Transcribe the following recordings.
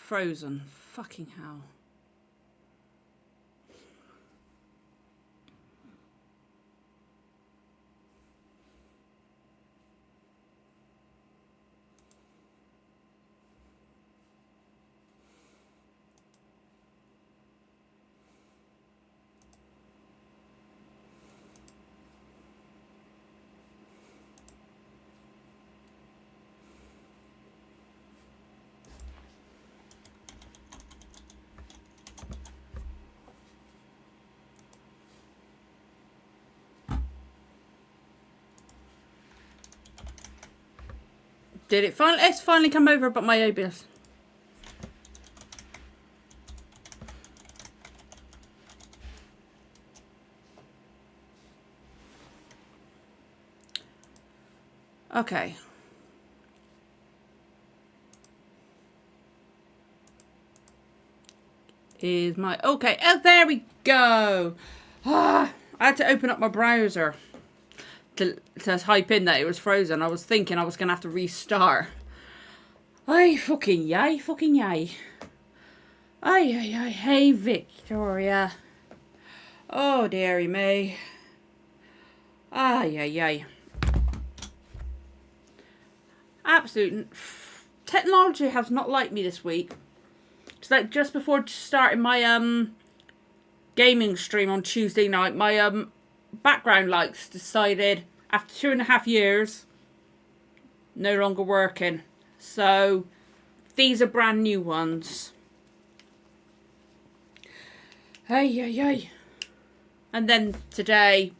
frozen. Fucking hell. Did it finally? It's finally come over about my OBS. Okay. Is my okay? Oh, there we go. I had to open up my browser to type in that it was frozen. I was thinking I was gonna have to restart. Ay, fucking yay, fucking yay. Ay, ay, ay. Hey, Victoria. Oh, dearie me. Ay, ay, ay. Absolute technology has not liked me this week. It's like just before starting my gaming stream on Tuesday night, my background lights decided after 2.5 years no longer working. So these are brand new ones. Hey, ay, ay. And then today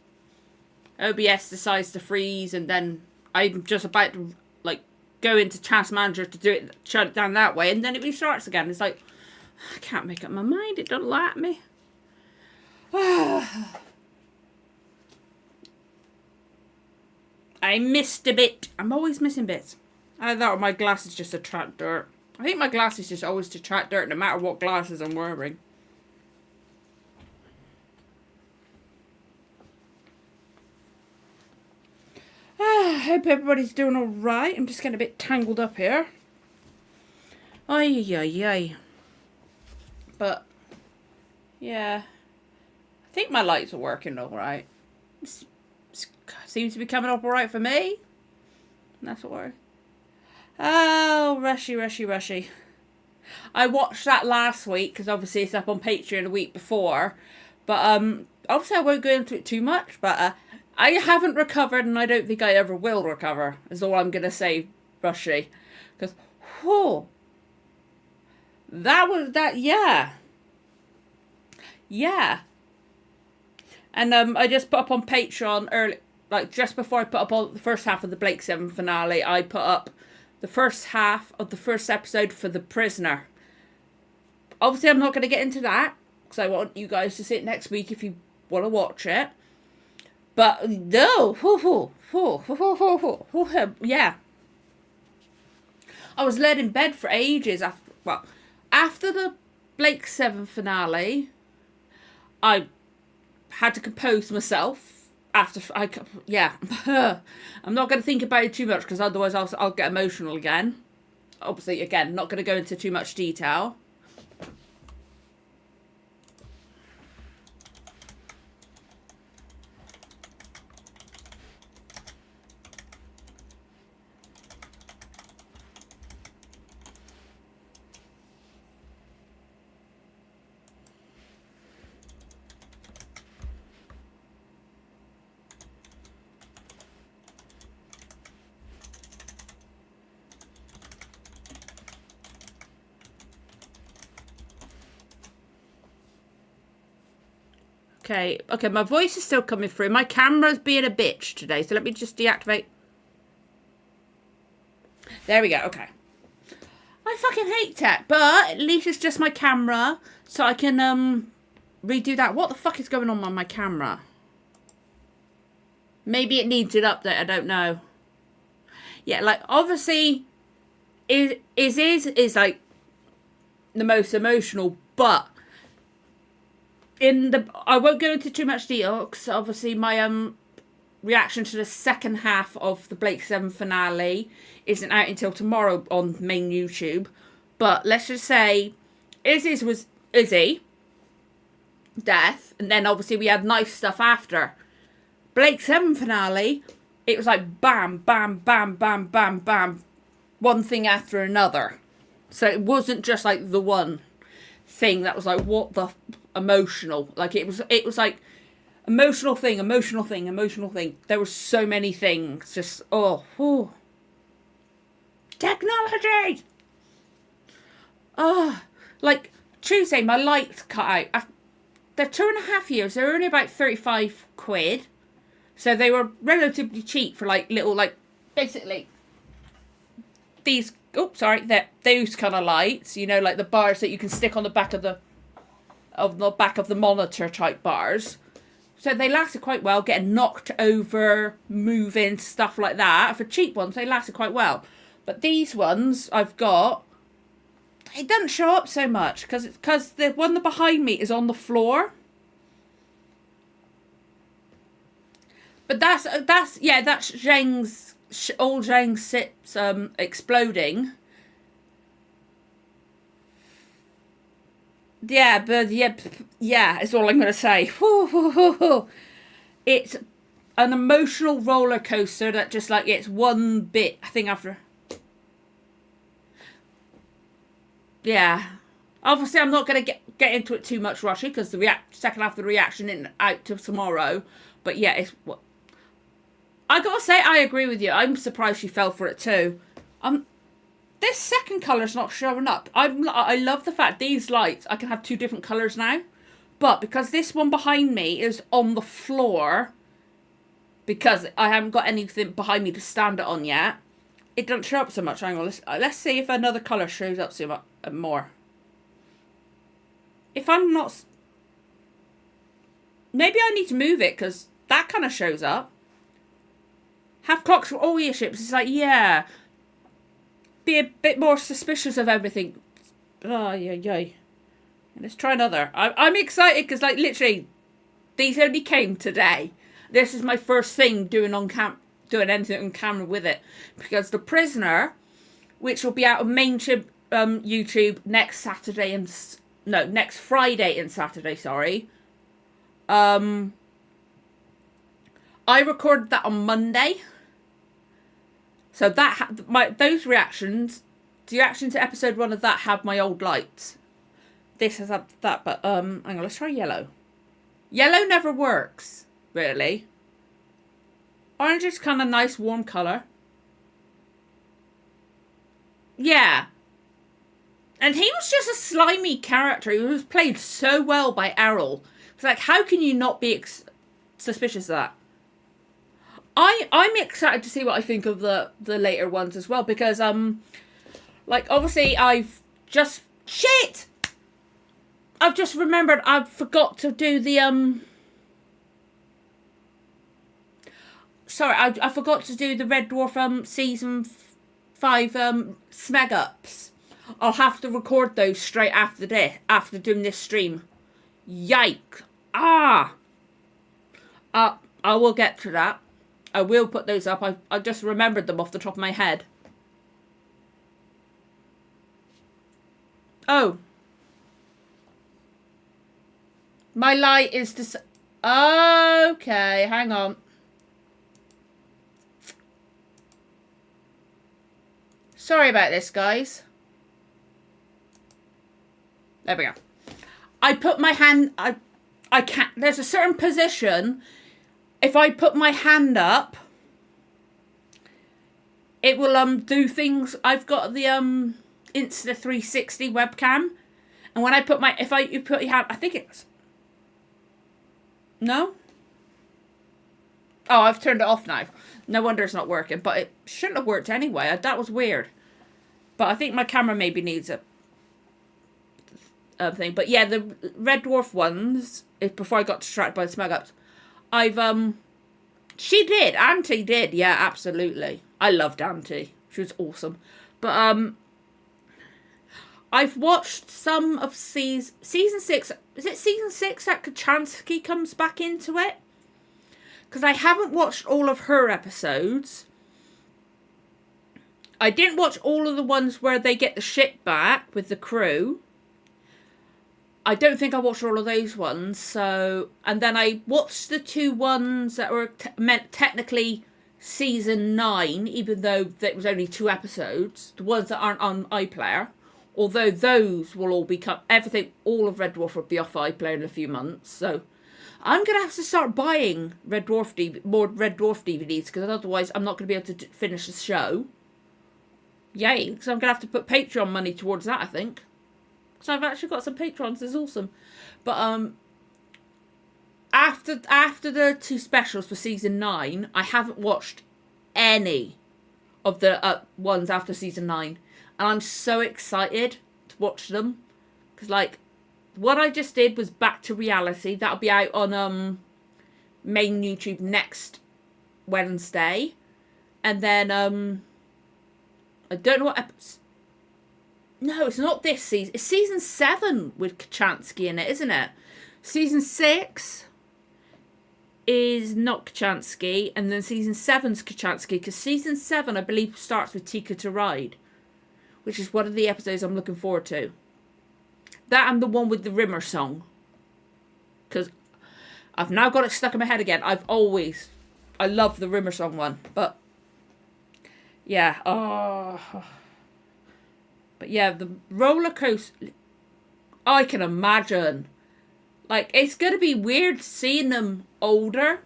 OBS decides to freeze, and then I'm just about to like go into Task Manager to do it, shut it down that way, and then it restarts again. It's like, I can't make up my mind. It don't like me. I missed a bit. I'm always missing bits. I thought my glasses just attract dirt. I think my glasses just always attract dirt no matter what glasses I'm wearing. I hope everybody's doing alright. I'm just getting a bit tangled up here. Ay, ay, ay. But, yeah. I think my lights are working alright. Seems to be coming up alright for me. That's what we're... Oh, rushy, rushy, rushy. I watched that last week, because obviously it's up on Patreon a week before. But, obviously I won't go into it too much, but, I haven't recovered, and I don't think I ever will recover, is all I'm going to say, rushy. Because, whew. That was, that, yeah. Yeah. And, I just put up on Patreon early, like, just before I put up all the first half of the Blake 7 finale, I put up the first half of the first episode for The Prisoner. Obviously, I'm not going to get into that, because I want you guys to see it next week if you want to watch it. But, no, yeah. I was laid in bed for ages after the Blake 7 finale. I had to compose myself after I'm not going to think about it too much, because otherwise I'll get emotional again. Obviously, again, not going to go into too much detail. Okay, my voice is still coming through. My camera's being a bitch today, so let me just deactivate. There we go, okay. I fucking hate tech, but at least it's just my camera, so I can redo that. What the fuck is going on my camera? Maybe it needs an update, I don't know. Yeah, like, obviously, is like the most emotional, but I won't go into too much detail, because obviously my reaction to the second half of the Blake 7 finale isn't out until tomorrow on main YouTube. But let's just say Izzy's was Izzy, death, and then obviously we had nice stuff after. Blake 7 finale, it was like bam, bam, bam, bam, bam, bam, one thing after another. So it wasn't just like the one thing that was like, what the emotional. Like it was like emotional thing, emotional thing, emotional thing. There were so many things. Just, oh. Technology! Like Tuesday, my lights cut out. They're 2.5 years. They're only about 35 quid. So they were relatively cheap for like little, like, basically these, those kind of lights, you know, like the bars that you can stick on the back of the monitor type bars. So they lasted quite well, getting knocked over, moving, stuff like that. For cheap ones, they lasted quite well. But these ones I've got, it doesn't show up so much because the one that behind me is on the floor. But that's Zheng's, old Zheng Sip's exploding. Yeah, but yeah, is all I'm going to say. It's an emotional roller coaster that just like, it's one bit, I think after. Yeah. Obviously, I'm not going to get into it too much, Rushy, because the second half of the reaction isn't out till tomorrow. But yeah, it's what. I gotta say, I agree with you. I'm surprised she fell for it too. This second colour's not showing up. I love the fact these lights, I can have two different colours now. But because this one behind me is on the floor, because I haven't got anything behind me to stand it on yet, it doesn't show up so much. Hang on, let's see if another colour shows up so much more. If I'm not... Maybe I need to move it, because that kind of shows up. Have clocks for all your ships. It's like, yeah. Be a bit more suspicious of everything. Oh, yeah. Let's try another. I'm excited because, like, literally, these only came today. This is my first thing doing anything on camera with it. Because The Prisoner, which will be out on mainstream YouTube next Friday and Saturday, sorry. I recorded that on Monday. So that those reactions, the reaction to episode 1 of that had my old lights. This has had that, but hang on, let's try yellow. Yellow never works, really. Orange is kind of nice, warm colour. Yeah. And he was just a slimy character. He was played so well by Errol. It's like, how can you not be suspicious of that? I'm excited to see what I think of the later ones as well, because like obviously I've just remembered I forgot to do the I forgot to do the Red Dwarf season 5 smeg ups. I'll have to record those straight after doing this stream. Yike! I will get to that. I will put those up. I just remembered them off the top of my head. Oh. My light is to... Okay, hang on. Sorry about this, guys. There we go. I put my hand... I can't... There's a certain position... If I put my hand up, it will do things. I've got the Insta360 webcam, and when I put you put your hand, I think it's no. Oh, I've turned it off now. No wonder it's not working. But it shouldn't have worked anyway. That was weird. But I think my camera maybe needs a thing. But yeah, the Red Dwarf ones. Before I got distracted by the smug ups. Auntie did, yeah, absolutely. I loved Auntie. She was awesome. But, I've watched some of season 6. Is it season 6 that Kachansky comes back into it? Because I haven't watched all of her episodes. I didn't watch all of the ones where they get the ship back with the crew. I don't think I watched all of those ones. So, and then I watched the 2 ones that were meant technically season 9, even though it was only 2 episodes. The ones that aren't on iPlayer, although those will all become everything. All of Red Dwarf will be off iPlayer in a few months. So, I'm gonna have to start buying more Red Dwarf DVDs, because otherwise I'm not gonna be able to finish the show. Yay! Because I'm gonna have to put Patreon money towards that, I think. So I've actually got some patrons. It's awesome. But after the 2 specials for season 9, I haven't watched any of the ones after season 9, and I'm so excited to watch them, because like what I just did was Back to Reality. That'll be out on main YouTube next Wednesday, and then I don't know what episode. No, it's not this season. It's season 7 with Kachansky in it, isn't it? Season 6 is not Kachansky, and then season 7's Kachansky, because season 7, I believe, starts with Tika to Ride, which is one of the episodes I'm looking forward to. That and the one with the Rimmer song, because I've now got it stuck in my head again. I love the Rimmer song one, but yeah, but yeah, the roller coaster, I can imagine. Like, it's going to be weird seeing them older,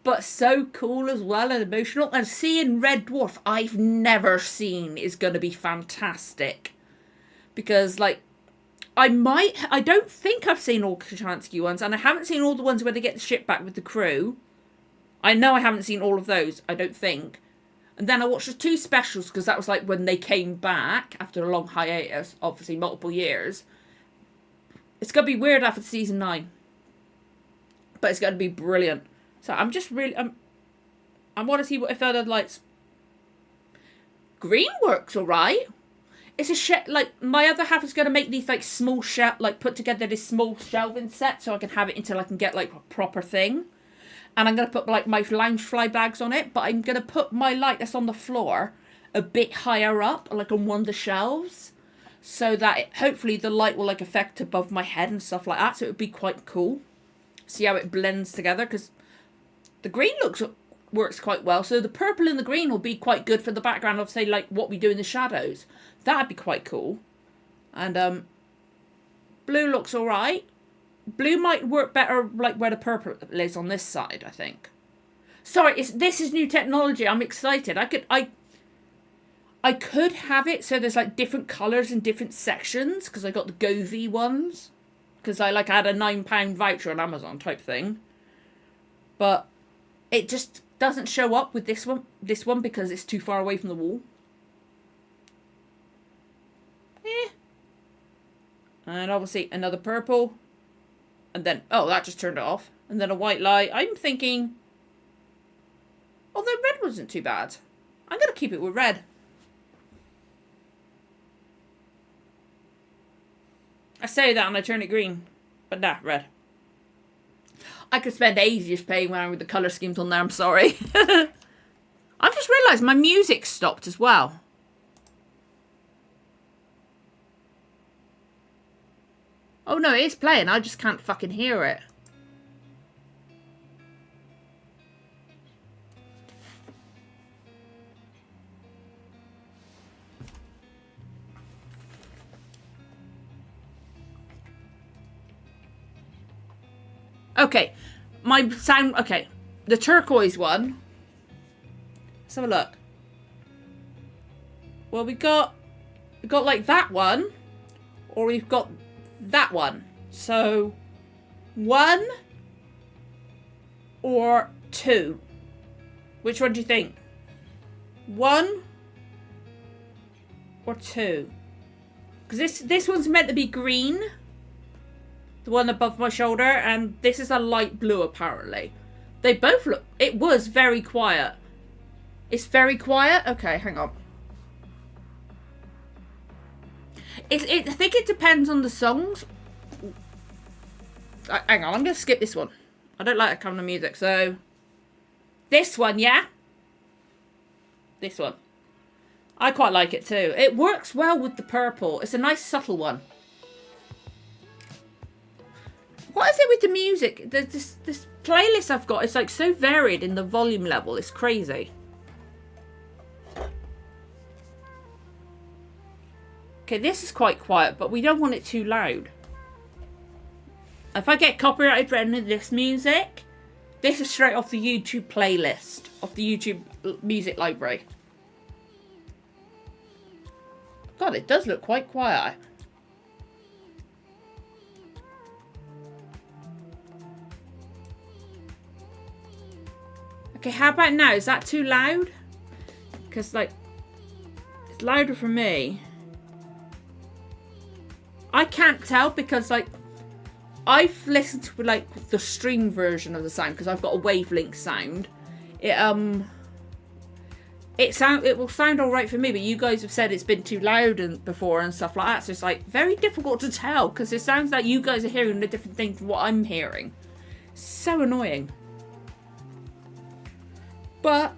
but so cool as well and emotional. And seeing Red Dwarf, I've never seen, is going to be fantastic. Because, like, I don't think I've seen all Kachansky ones, and I haven't seen all the ones where they get the ship back with the crew. I know I haven't seen all of those, I don't think. And then I watched the 2 specials, because that was like when they came back after a long hiatus, obviously multiple years. It's going to be weird after season 9. But it's going to be brilliant. So I'm just really, I want to see if other lights. Green works alright. It's a like, my other half is going to make these like small put together this small shelving set, so I can have it until I can get like a proper thing. And I'm going to put like my lounge fly bags on it, but I'm going to put my light that's on the floor a bit higher up, like on one of the shelves, so that hopefully the light will like affect above my head and stuff like that. So it would be quite cool. See how it blends together, because the green works quite well. So the purple and the green will be quite good for the background of, say, like what we do in the shadows. That'd be quite cool. And blue looks alright. Blue might work better like where the purple is on this side, I think. Sorry, this is new technology. I'm excited. I could have it so there's like different colours in different sections, because I got the Govee ones. Because I had a £9 voucher on Amazon type thing. But it just doesn't show up with this one because it's too far away from the wall. And obviously another purple. And then, oh, that just turned it off. And then a white light. I'm thinking, although red wasn't too bad, I'm going to keep it with red. I say that and I turn it green. But nah, red. I could spend ages playing around with the colour schemes on there, I'm sorry. I've just realised my music stopped as well. Oh no, it is playing. I just can't fucking hear it. Okay, my sound. Okay, the turquoise one. Let's have a look. Well, we got like that one, or we've got that one. So 1 or 2. Which one do you think? 1 or 2? Because this one's meant to be green. The one above my shoulder, and this is a light blue apparently. They both look, it was very quiet. It's very quiet? Okay, hang on. I think it depends on the songs. Hang on, I'm going to skip this one. I don't like that kind of music, so... This one, yeah? This one. I quite like it too. It works well with the purple. It's a nice subtle one. What is it with the music? This playlist I've got is like so varied in the volume level. It's crazy. Okay, this is quite quiet, but we don't want it too loud. If I get copyrighted for any of this music, this is straight off the YouTube playlist, off the YouTube music library. God, it does look quite quiet. Okay, how about now? Is that too loud? Because, like, it's louder for me. I can't tell because, like, I've listened to, like, the stream version of the sound because I've got a wavelength sound. It will sound alright for me, but you guys have said it's been too loud before and stuff like that. So it's, like, very difficult to tell because it sounds like you guys are hearing a different thing from what I'm hearing. So annoying. But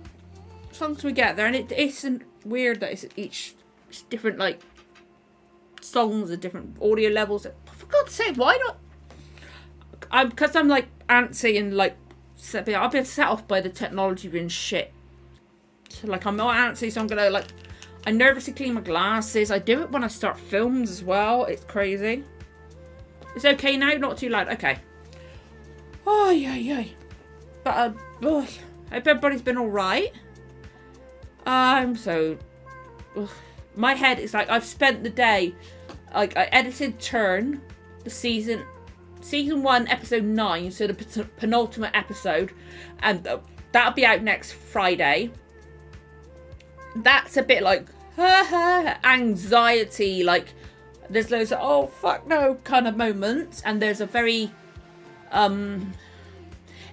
as long as we get there, and it isn't weird that it's different, like, songs and different audio levels. For God's sake, why not? Because I'm like antsy and like I've been set off by the technology being shit. So like I'm not antsy, so I'm gonna like I nervously clean my glasses. I do it when I start films as well. It's crazy. It's okay now, not too loud. Okay. Oh yeah. But I hope everybody's been alright. I'm so... my head is like... I've spent the day... Like, I edited Turn, the season 1, episode 9, so the penultimate episode. And that'll be out next Friday. That's a bit like... anxiety, like... There's loads of, oh, fuck no, kind of moments. And there's a very...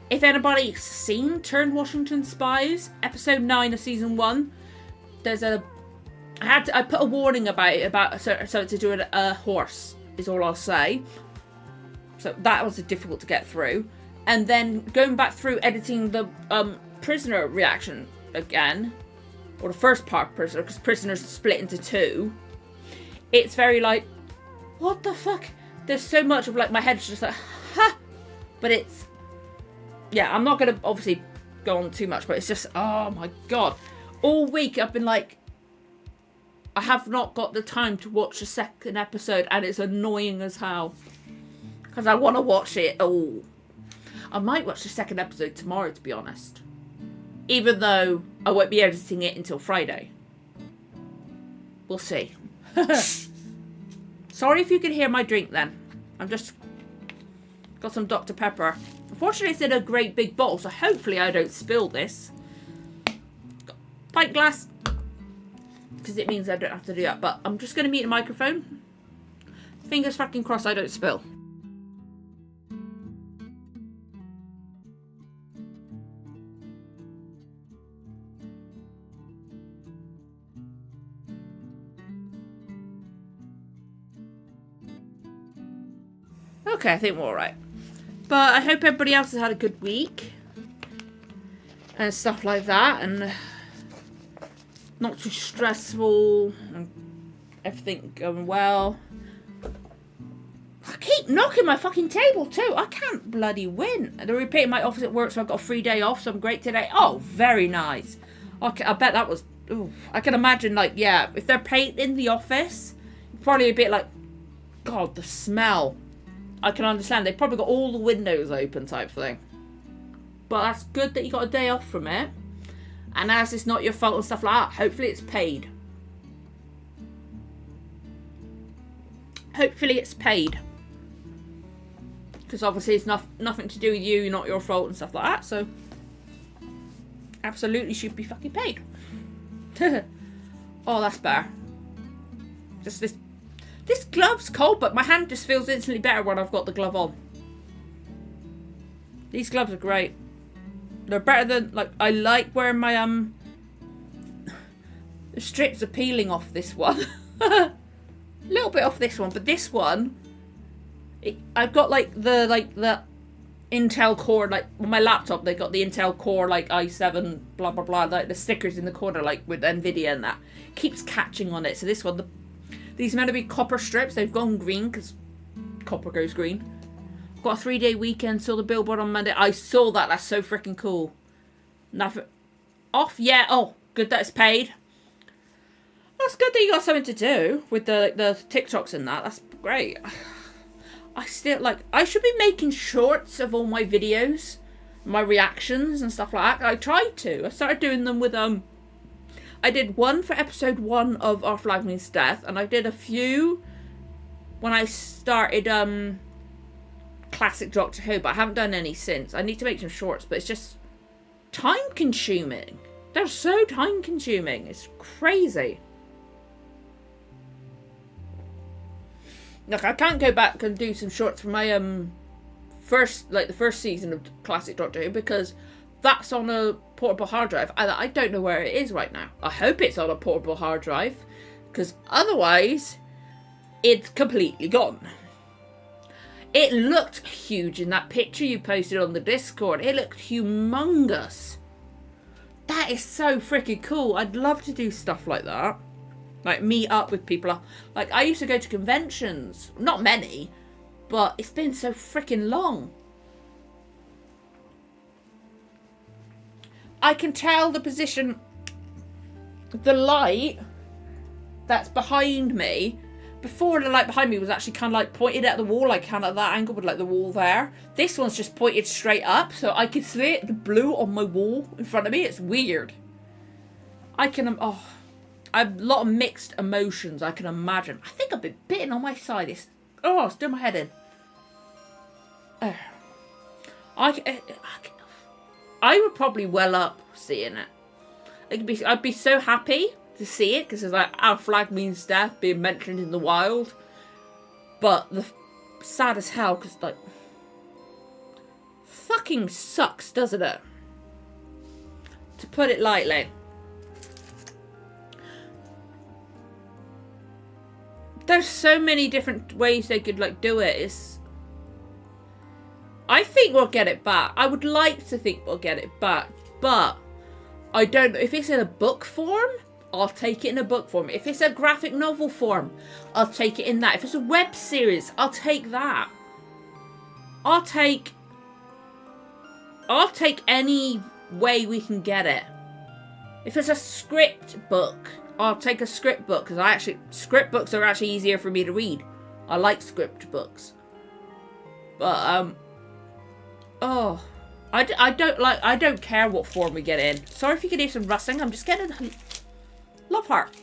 If anybody's seen Turn Washington Spies, episode 9 of season 1, there's a... I put a warning about it, so to do a horse, is all I'll say. So that was difficult to get through. And then going back through editing the prisoner reaction again, or the first part prisoner, because prisoners split into 2. It's very like, what the fuck? There's so much of like, my head's just like, ha! But it's... Yeah, I'm not going to obviously go on too much, but it's just, oh my God. All week I've been like, I have not got the time to watch the second episode and it's annoying as hell. Because I want to watch it all. I might watch the second episode tomorrow, to be honest. Even though I won't be editing it until Friday. We'll see. Sorry if you can hear my drink then. I'm just... got some Dr. Pepper. Unfortunately, it's in a great big bottle, so hopefully I don't spill this. Got a pint glass. Because it means I don't have to do that. But I'm just going to mute the microphone. Fingers fucking crossed I don't spill. Okay, I think we're alright. But I hope everybody else has had a good week. And stuff like that. And not too stressful. And everything going well. I keep knocking my fucking table too. I can't bloody win. They're repeating my office at work, so I've got a free day off. So I'm great today. Oh, very nice. Okay, I bet that was... Ooh, I can imagine, like, yeah, if they're painting the office, probably a bit like... God, the smell. I can understand. They've probably got all the windows open type thing. But that's good that you got a day off from it. And as it's not your fault and stuff like that, hopefully it's paid. Hopefully it's paid. Because obviously it's nothing to do with you, not your fault and stuff like that. So, absolutely should be fucking paid. Oh, that's better. Just this... This glove's cold, but my hand just feels instantly better when I've got the glove on. These gloves are great. They're better than, like, I like wearing my, the strips are peeling off this one. A little bit off this one, but this one, I've got, like, the Intel Core, like on my laptop, they got the Intel Core like i7, blah blah blah, like the stickers in the corner, like with Nvidia and that keeps catching on it. So this one, these are meant to be copper strips. They've gone green because copper goes green. Got a 3-day weekend. Saw the billboard on Monday. I saw that. That's so freaking cool. Nothing off. Yeah. Oh, good that it's paid. That's good that you got something to do with the TikToks and that. That's great. I still like. I should be making shorts of all my videos, my reactions and stuff like that. I tried to. I started doing them with I did one for episode 1 of Our Flag Means Death, and I did a few when I started classic Doctor Who, but I haven't done any since. I need to make some shorts, but it's just time consuming. They're so time consuming. It's crazy. Look, I can't go back and do some shorts for my the first season of classic Doctor Who because that's on a portable hard drive. I don't know where it is right now. I hope it's on a portable hard drive because otherwise it's completely gone. It looked huge in that picture you posted on the Discord. It looked humongous. That is so freaking cool. I'd love to do stuff like that. Like meet up with people. Like I used to go to conventions. Not many, but it's been so freaking long. I can tell the position, the light that's behind me. Before the light behind me was actually kind of like pointed at the wall, like kind of that angle with like the wall there. This one's just pointed straight up, so I can see it, the blue on my wall in front of me. It's weird. I have a lot of mixed emotions, I can imagine. I think I've been bitten on my side. It's doing my head in. I would probably well up seeing it. I'd be so happy to see it because it's like Our Flag Means Death being mentioned in the wild. But the sad as hell because like fucking sucks, doesn't it? To put it lightly. There's so many different ways they could like do it. I think we'll get it back. I would like to think we'll get it back, but I don't know. If it's in a book form, I'll take it in a book form. If it's a graphic novel form, I'll take it in that. If it's a web series, I'll take that. I'll take any way we can get it. If it's a script book, I'll take a script book because script books are actually easier for me to read. I like script books. But I don't care what form we get in. Sorry if you can hear some rustling. I'm just getting a love heart.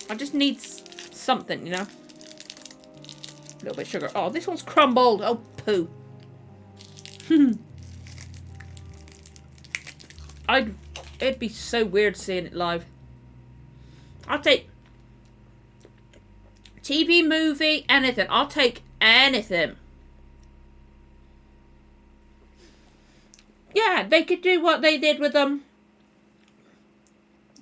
I just need something, you know. A little bit of sugar. Oh, this one's crumbled. Oh, poo. It'd be so weird seeing it live. I'll take TV, movie, anything. I'll take anything. Yeah, they could do what they did with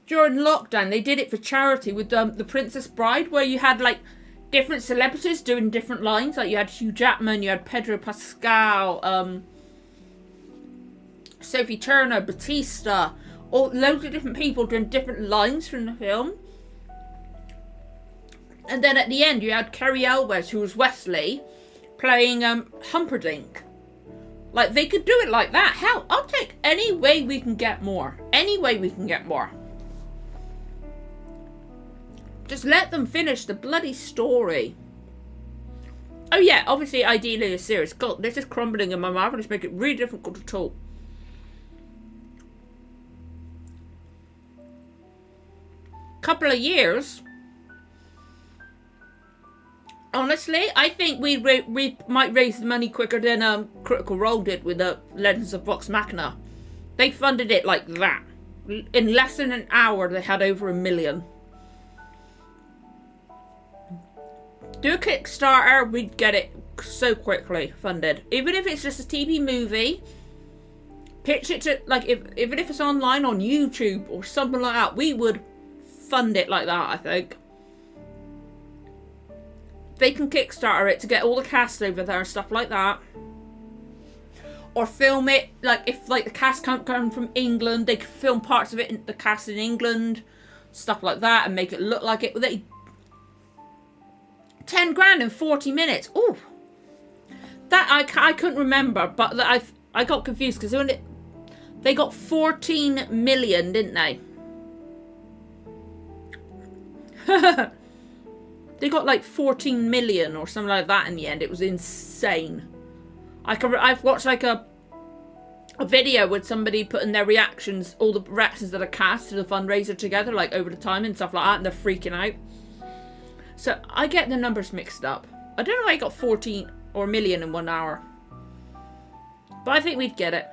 during lockdown. They did it for charity with The Princess Bride, where you had like different celebrities doing different lines. Like you had Hugh Jackman, you had Pedro Pascal, Sophie Turner, Batista, loads of different people doing different lines from the film. And then at the end, you had Carrie Elwes, who was Wesley, playing Humperdinck. Like, they could do it like that. Hell, I'll take any way we can get more. Any way we can get more. Just let them finish the bloody story. Oh yeah, obviously, ideally a series. God, this is crumbling in my mouth and it's making it really difficult to talk. Couple of years. Honestly, I think we might raise the money quicker than Critical Role did with the Legends of Vox Machina. They funded it like that. In less than an hour, they had over 1 million. Do a Kickstarter, we'd get it so quickly funded. Even if it's just a TV movie, pitch it to, like, even if it's online on YouTube or something like that, we would fund it like that, I think. They can Kickstarter it to get all the cast over there and stuff like that. or film it like if like the cast can't come from England, they could film parts of it in the cast in England, stuff like that, and make it look like it. They 10 grand in 40 minutes. Ooh, that I couldn't remember, but I got confused because they got 14 million, didn't they? They got like 14 million or something like that in the end. It was insane. I've watched like a video with somebody putting their reactions, all the reactions that are cast to the fundraiser together, like over the time and stuff like that, and they're freaking out. So I get the numbers mixed up. I don't know why I got 14 or million in 1 hour, but I think we'd get it.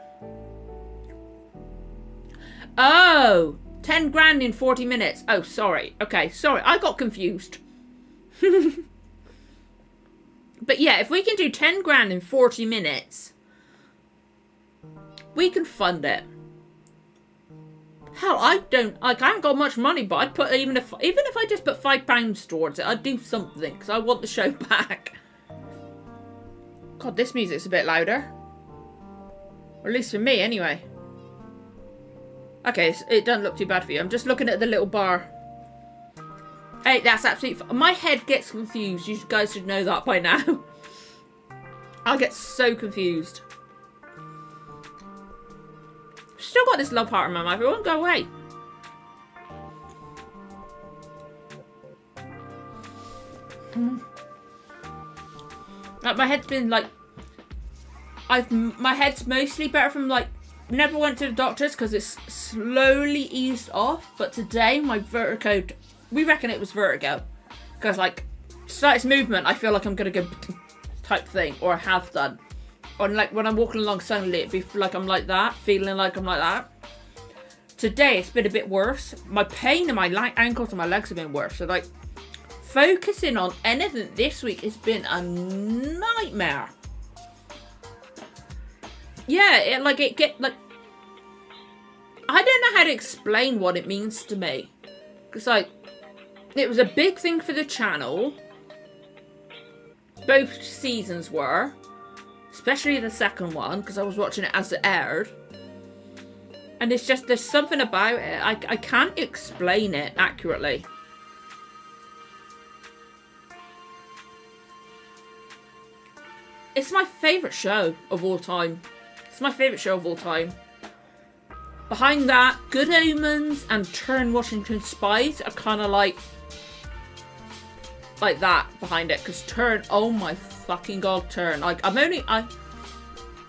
Oh, 10 grand in 40 minutes. Oh, sorry. Okay, sorry. I got confused. But yeah, if we can do 10 grand in 40 minutes, we can fund it. Hell, I haven't got much money, but I'd put, even if I just put £5 towards it, I'd do something, because I want the show back. God, this music's a bit louder. Or at least for me, anyway. Okay, so it doesn't look too bad for you. I'm just looking at the little bar. Hey, that's absolutely fine. My head gets confused. You guys should know that by now. I get so confused. Still got this love heart in my mouth. It won't go away. Like, my head's been like... my head's mostly better from like... Never went to the doctors because it's slowly eased off. But today, my vertigo... We reckon it was vertigo. Because, like, slightest movement, I feel like I'm going to go type thing. Or I have done. Or, like, when I'm walking along suddenly, it'd be like I'm like that. Feeling like I'm like that. Today, it's been a bit worse. My pain in my ankles and my legs have been worse. So, like, focusing on anything this week has been a nightmare. Yeah, I don't know how to explain what it means to me. Because, like, it was a big thing for the channel. Both seasons were. Especially the second one, because I was watching it as it aired. And it's just, there's something about it. I can't explain it accurately. It's my favourite show of all time. It's my favourite show of all time. Behind that, Good Omens and Turn Washington Spies are kind of like that behind it. Because Turn, oh my fucking god, Turn. Like,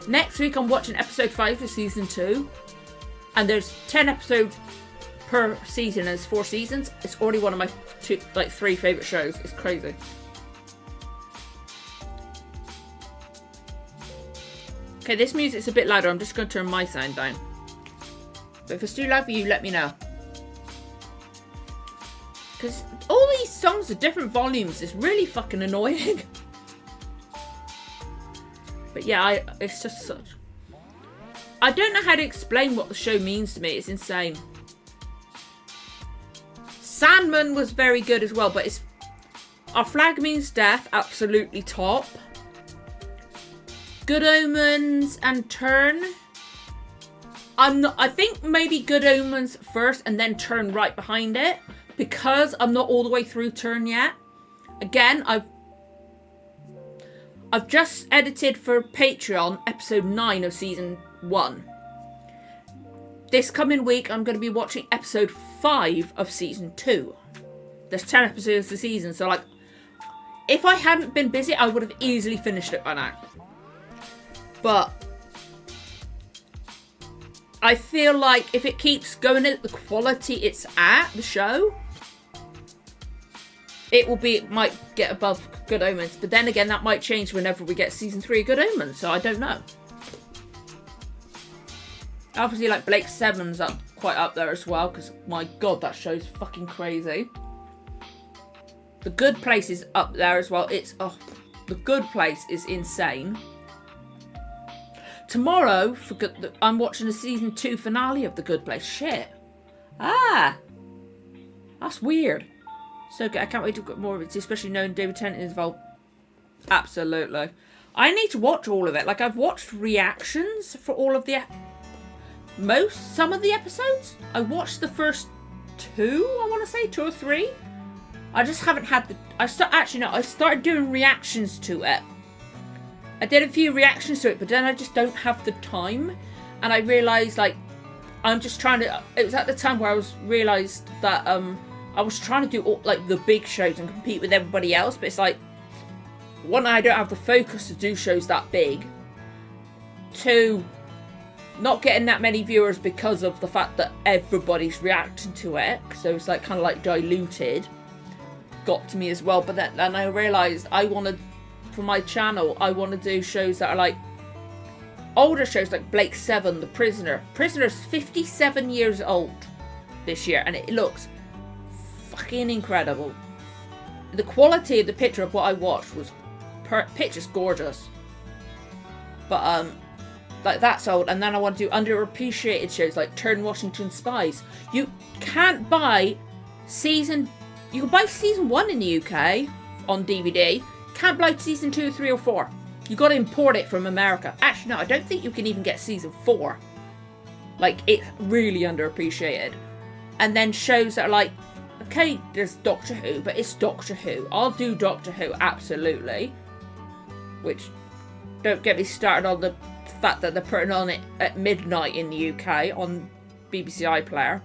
next week I'm watching episode 5 of season 2. And there's 10 episodes per season and it's 4 seasons. It's already one of my 3 favourite shows. It's crazy. Okay, this music's a bit louder. I'm just going to turn my sound down. But if it's too loud for you, let me know. Because all these songs are different volumes. It's really fucking annoying. But yeah, it's just such... I don't know how to explain what the show means to me. It's insane. Sandman was very good as well, but it's... Our Flag Means Death, absolutely top. Good Omens and Turn. I think maybe Good Omens first and then Turn right behind it. Because I'm not all the way through Turn yet. Again, I've just edited for Patreon episode 9 of season 1. This coming week, I'm going to be watching episode 5 of season 2. There's 10 episodes a season, so like, if I hadn't been busy, I would have easily finished it by now. But I feel like if it keeps going at the quality it's at, the show, it might get above Good Omens. But then again, that might change whenever we get season 3 of Good Omens, so I don't know. Obviously, like, Blake Seven's quite up there as well, because my god, that show's fucking crazy. The Good Place is up there as well. The Good Place is insane. Tomorrow, I'm watching the season 2 finale of The Good Place. Shit. That's weird. So good. I can't wait to get more of it, especially knowing David Tennant is involved. Absolutely. I need to watch all of it. Like, I've watched reactions for all of the some of the episodes. I watched the first 2, I want to say 2 or 3. I just haven't had the I started doing reactions to it. I did a few reactions to it, but then I just don't have the time. And I realised, like, I'm just trying to... It was at the time where I realised that I was trying to do, all, like, the big shows and compete with everybody else. But it's like, one, I don't have the focus to do shows that big. 2, not getting that many viewers because of the fact that everybody's reacting to it. So it's, like, kind of, like, diluted. Got to me as well. But then I realised I wanted... For my channel, I want to do shows that are like older shows, like Blake 7, The Prisoner. Prisoner's 57 years old this year, and it looks fucking incredible. The quality of the picture of what I watched was picture's gorgeous, but like that's old. And then I want to do underappreciated shows like Turn Washington Spies. You can't buy season. You can buy season 1 in the UK on DVD. Can't buy season 2, 3 or 4. You got to import it from America. Actually, no, I don't think you can even get season 4. Like, it's really underappreciated. And then shows that are like, okay, there's Doctor Who, but it's Doctor Who. I'll do Doctor Who, absolutely. Which, don't get me started on the fact that they're putting on it at midnight in the UK on BBC iPlayer.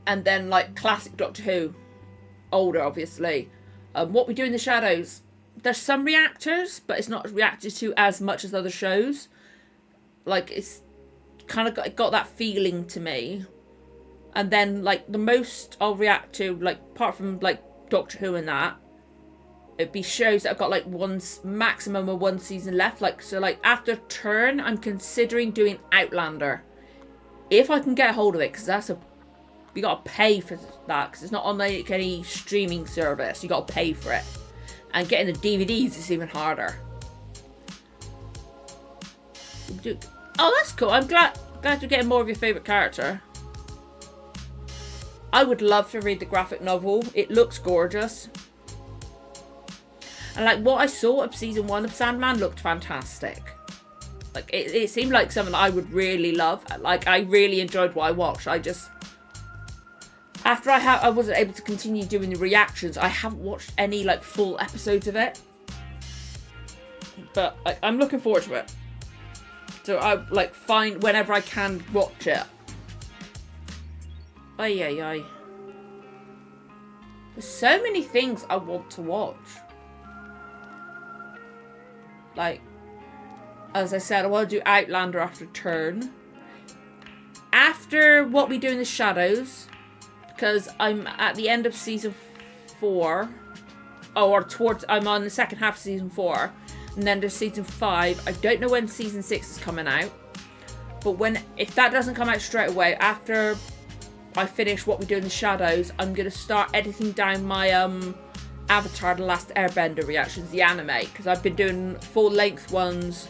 And then, like, classic Doctor Who. Older, obviously. What We Do in the Shadows. There's some reactors, but it's not reacted to as much as other shows. Like, it's kind of got that feeling to me. And then, like, the most I'll react to, like, apart from, like, Doctor Who and that, it'd be shows that have got, like, maximum of 1 season left. Like, so, like, after Turn, I'm considering doing Outlander. If I can get a hold of it, because that's you gotta pay for that, because it's not on like any streaming service. You gotta pay for it, and getting the DVDs is even harder. Oh, that's cool. I'm glad you're getting more of your favourite character. I would love to read the graphic novel. It looks gorgeous, and like what I saw of season 1 of Sandman looked fantastic. Like it seemed like something I would really love. Like I really enjoyed what I watched. After I wasn't able to continue doing the reactions, I haven't watched any, like, full episodes of it. But I'm looking forward to it. So I, like, find whenever I can watch it. Ay. There's so many things I want to watch. Like, as I said, I want to do Outlander after Turn. After What We Do in the Shadows... Because I'm at the end of season 4. I'm on the second half of season 4. And then there's season 5. I don't know when season 6 is coming out. But if that doesn't come out straight away, after I finish What We Do in the Shadows, I'm going to start editing down my Avatar The Last Airbender reactions, the anime. Because I've been doing full-length ones,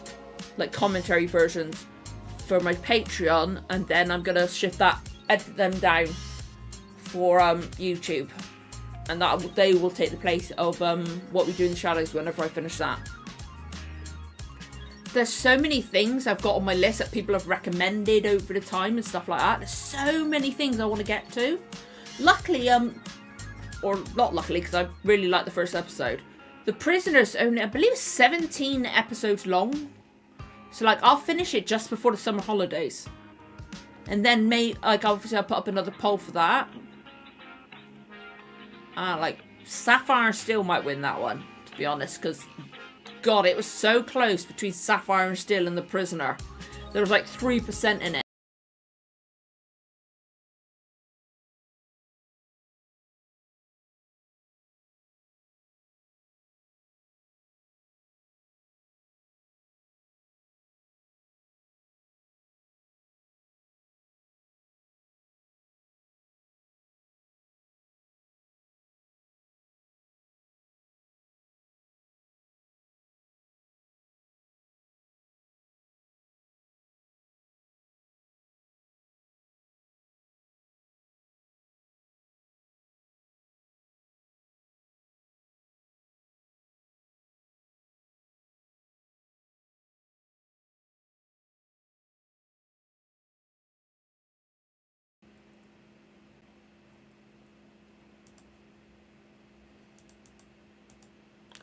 like commentary versions, for my Patreon. And then I'm going to edit them down for YouTube, and they will take the place of What We Do in the Shadows whenever I finish that. There's so many things I've got on my list that people have recommended over the time and stuff like that. There's so many things I want to get to. Luckily, or not luckily, because I really like the first episode. The Prisoner's only, I believe, 17 episodes long. So like, I'll finish it just before the summer holidays, and then obviously I'll put up another poll for that. Like, Sapphire and Steel might win that one, to be honest, because, God, it was so close between Sapphire and Steel and The Prisoner. There was like 3% in it.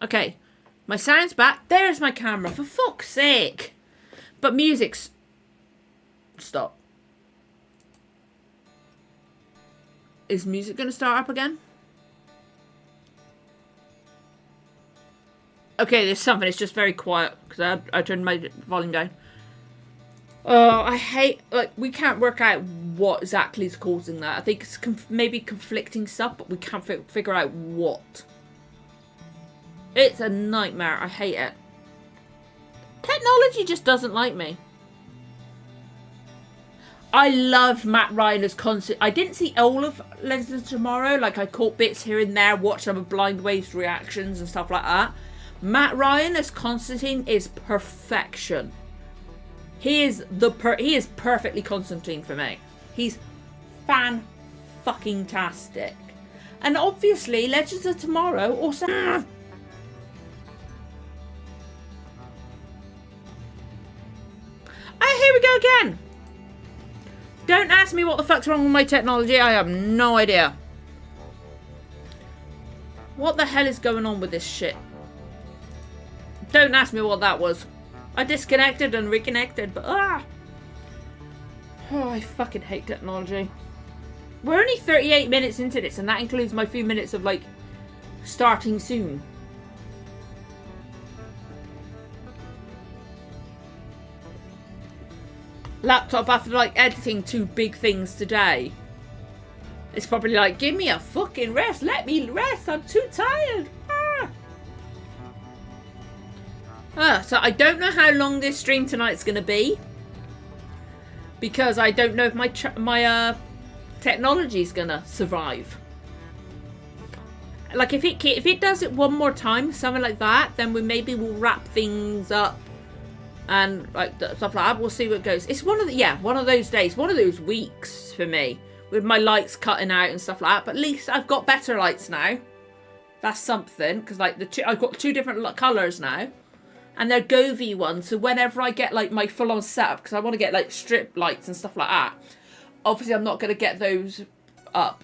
Okay. My sound's back. There's my camera, for fuck's sake. But music's... Stop. Is music going to start up again? Okay, there's something. It's just very quiet because I turned my volume down. Oh, I hate... Like, we can't work out what exactly is causing that. I think it's maybe conflicting stuff, but we can't figure out what. It's a nightmare. I hate it. Technology just doesn't like me. I love Matt Ryan as constant. I didn't see all of Legends of Tomorrow. Like, I caught bits here and there, watched some of Blind Wave's reactions and stuff like that. Matt Ryan as Constantine is perfection. He is perfectly Constantine for me. He's fan-fucking-tastic. And obviously, Legends of Tomorrow also... Here we go again. Don't ask me what the fuck's wrong with my technology. I have no idea. What the hell is going on with this shit? Don't ask me what that was. I disconnected and reconnected, but Oh, I fucking hate technology. We're only 38 minutes into this, and that includes my few minutes of, like, starting soon. Laptop after, like, editing 2 big things today. It's probably like, give me a fucking rest. Let me rest. I'm too tired. So I don't know how long this stream tonight's going to be. Because I don't know if my technology's going to survive. Like, if it does it one more time, something like that, then maybe we'll wrap things up. And like stuff like that. We'll see what goes. It's one of those days, one of those weeks for me, with my lights cutting out and stuff like that. But at least I've got better lights now. That's something, because like I've got 2 different colours now, and they're Govee ones. So whenever I get like my full-on setup, because I want to get like strip lights and stuff like that. Obviously, I'm not going to get those up,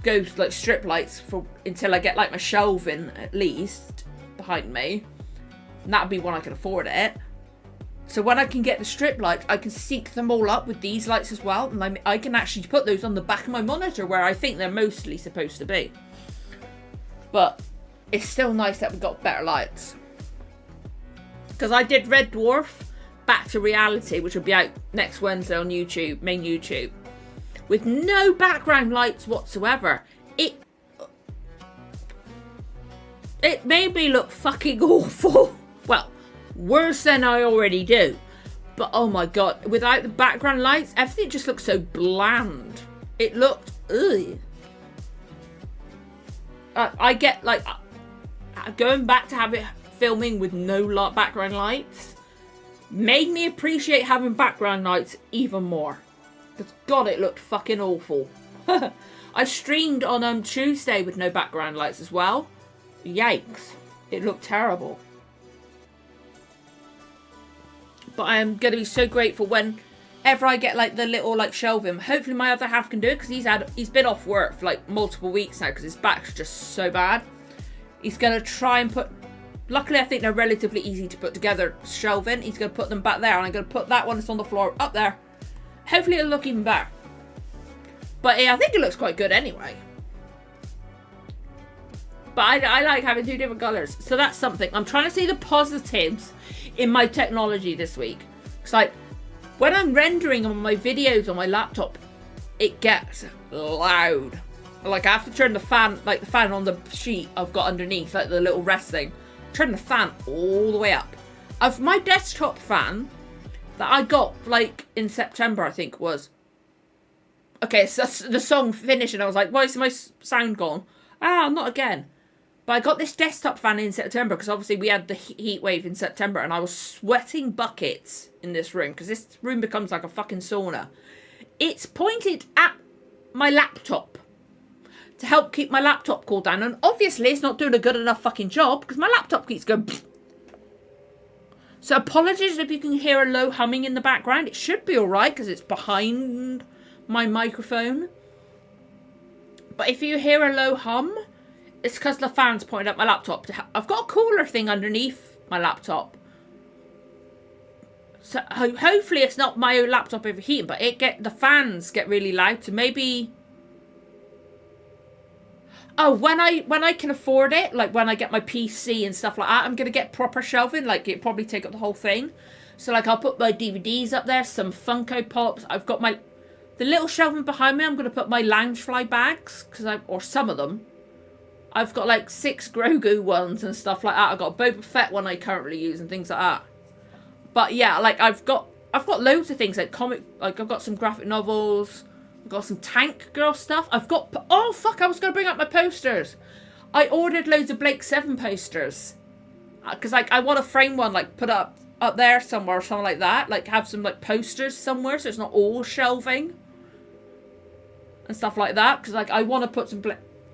like strip lights until I get like my shelving at least behind me, and that'll be when I can afford it. So when I can get the strip lights, I can sync them all up with these lights as well. And I can actually put those on the back of my monitor where I think they're mostly supposed to be. But it's still nice that we've got better lights. Because I did Red Dwarf Back to Reality, which will be out next Wednesday on YouTube, main YouTube. With no background lights whatsoever. It made me look fucking awful. Well, worse than I already do. But oh my god, without the background lights, everything just looks so bland. It looked ugh. I get like going back to have it filming with no background lights made me appreciate having background lights even more. Because god, it looked fucking awful. I streamed on Tuesday with no background lights as well. Yikes. It looked terrible. But I am going to be so grateful whenever I get like the little like shelving. Hopefully my other half can do it, because he's been off work for like multiple weeks now because his back's just so bad. He's going to try and put... Luckily I think they're relatively easy to put together shelving. He's going to put them back there, and I'm going to put that one that's on the floor up there. Hopefully it'll look even better. But yeah, I think it looks quite good anyway. But I like having 2 different colours. So that's something. I'm trying to see the positives in my technology this week. It's like, when I'm rendering on my videos on my laptop, it gets loud. Like, I have to turn the fan, like the fan on the sheet I've got underneath, like the little rest thing. Turn the fan all the way up. My desktop fan that I got, like, in September, I think, was... Okay, so the song finished, and I was like, why is my sound gone? Not again. But I got this desktop fan in September because obviously we had the heat wave in September, and I was sweating buckets in this room because this room becomes like a fucking sauna. It's pointed at my laptop to help keep my laptop cool down, and obviously it's not doing a good enough fucking job because my laptop keeps going. So apologies if you can hear a low humming in the background. It should be alright because it's behind my microphone. But if you hear a low hum, it's because the fan's pointing at my laptop. I've got a cooler thing underneath my laptop. So hopefully it's not my own laptop overheating, but the fans get really loud. So maybe... Oh, when I can afford it, like when I get my PC and stuff like that, I'm going to get proper shelving. Like, it'd probably take up the whole thing. So, like, I'll put my DVDs up there, some Funko Pops. I've got the little shelving behind me, I'm going to put my Loungefly bags, or some of them. I've got, like, 6 Grogu ones and stuff like that. I've got a Boba Fett one I currently use and things like that. But, yeah, like, I've got loads of things, like I've got some graphic novels. I've got some Tank Girl stuff. Oh, fuck, I was going to bring up my posters. I ordered loads of Blake 7 posters. Because, like, I want to frame one, like, put up there somewhere or something like that. Like, have some, like, posters somewhere so it's not all shelving. And stuff like that. Because, like, I want to put some...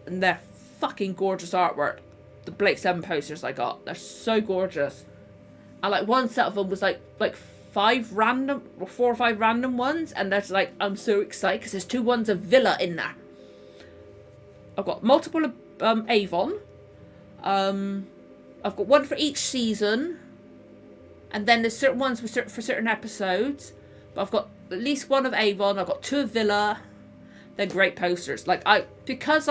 And they're fucking gorgeous artwork. The Blake 7 posters I got. They're so gorgeous. And, like, one set of them was, like 4 or 5 random ones, and that's like, I'm so excited because there's 2 ones of Villa in there. I've got multiple Avon. I've got one for each season, and then there's certain ones for certain episodes. But I've got at least one of Avon. I've got 2 of Villa. They're great posters. Like because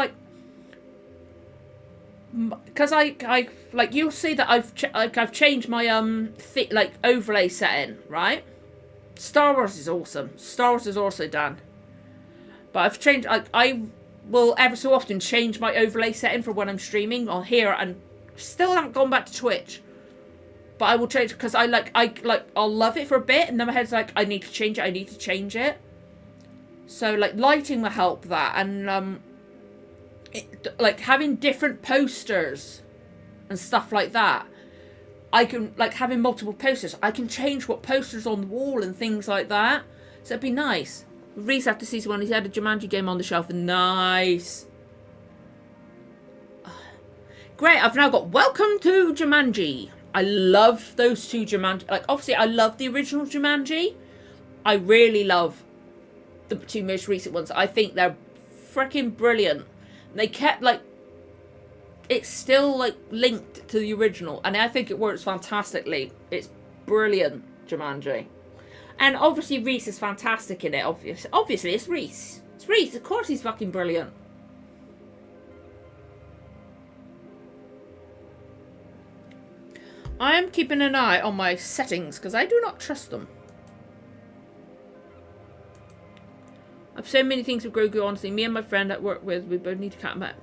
you'll see that I've changed my overlay setting, right? Star Wars is awesome. Star Wars is also done. But I've changed... I will ever so often change my overlay setting for when I'm streaming on here, and still haven't gone back to Twitch. But I will change because I'll love it for a bit, and then my head's like, I need to change it. So, like, lighting will help that, and like, having different posters and stuff like that. I can, like, having multiple posters, I can change what posters on the wall and things like that. So it'd be nice. Reese, after season 1, he's had a Jumanji game on the shelf. Nice. Great, I've now got Welcome to Jumanji. I love those 2 Jumanji. Like, obviously, I love the original Jumanji. I really love the 2 most recent ones. I think they're freaking brilliant. They kept, like, it's still, like, linked to the original. And I think it works fantastically. It's brilliant, Jumanji. And obviously Reese is fantastic in it, obviously, it's Reese. It's Reese, of course he's fucking brilliant. I am keeping an eye on my settings, because I do not trust them. I've so many things with Grogu, honestly. Me and my friend at work with, we both need to cut them out.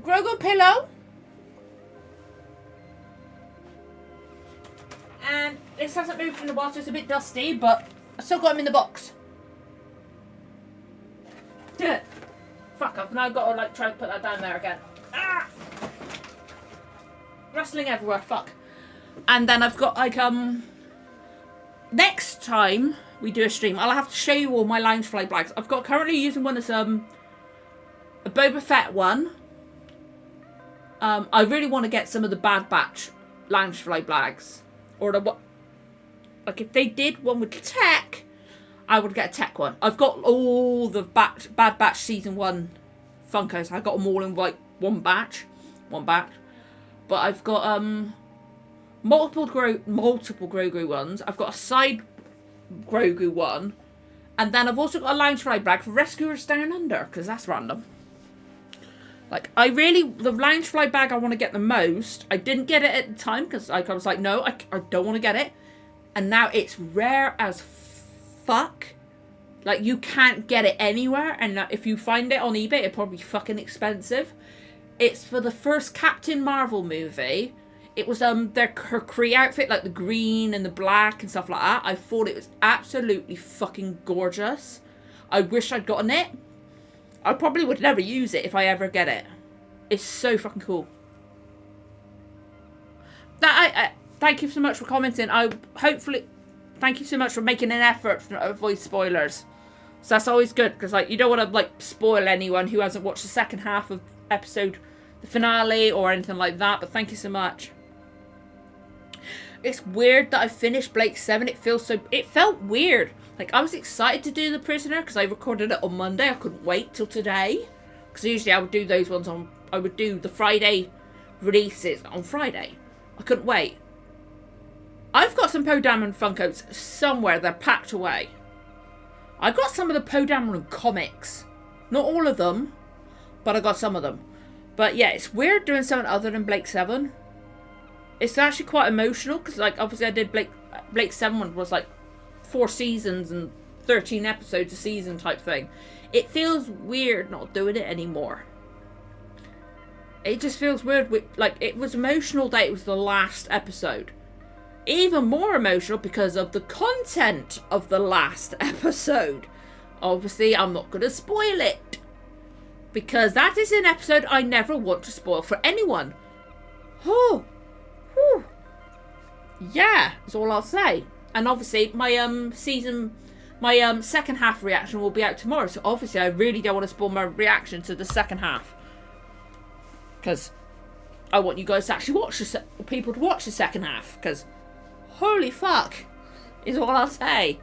Grogu pillow. And this hasn't moved in a while, so it's a bit dusty, but I still got him in the box. Duh. Fuck, I've now got to, like, try to put that down there again. Ah! Rustling everywhere, fuck. And then I've got, like, next time we do a stream, I'll have to show you all my Loungefly bags. I've got currently using one that's, a Boba Fett one. I really want to get some of the Bad Batch Loungefly bags. Or like, if they did one with tech, I would get a tech one. I've got all the Bad Batch season 1 Funkos. I got them all in, like, one batch. But I've got, multiple Grogu ones. I've got a side Grogu one. And then I've also got a Loungefly bag for Rescuers Down Under, because that's random. Like, the Loungefly bag I want to get the most. I didn't get it at the time, because I was like, no, I don't want to get it. And now it's rare as fuck. Like, you can't get it anywhere, and if you find it on eBay, it'll probably be fucking expensive. It's for the first Captain Marvel movie. It was her Kree outfit, like the green and the black and stuff like that. I thought it was absolutely fucking gorgeous. I wish I'd gotten it. I probably would never use it if I ever get it. It's so fucking cool. Thank you so much for commenting. Thank you so much for making an effort to avoid spoilers. So that's always good, because, like, you don't want to, like, spoil anyone who hasn't watched the second half of the finale or anything like that. But thank you so much. it's weird that I finished Blake 7. It felt weird. Like, I was excited to do The Prisoner because I recorded it on Monday. I couldn't wait till today. Because usually I would do those ones I would do the Friday releases on Friday. I couldn't wait. I've got some Poe Dameron Funkos somewhere. They're packed away. I got some of the Poe Dameron comics. Not all of them, but I got some of them. But yeah, it's weird doing something other than Blake 7. It's actually quite emotional because, like, obviously I did Blake 7 was like 4 seasons and 13 episodes a season type thing. It feels weird not doing it anymore. It just feels weird. Like, it was emotional that it was the last episode. Even more emotional because of the content of the last episode. Obviously, I'm not going to spoil it. Because that is an episode I never want to spoil for anyone. Oh. Whew. Yeah, that's all I'll say. And obviously, my second half reaction will be out tomorrow. So obviously, I really don't want to spoil my reaction to the second half, because I want you guys to actually watch people to watch the second half. Because holy fuck, is all I'll say.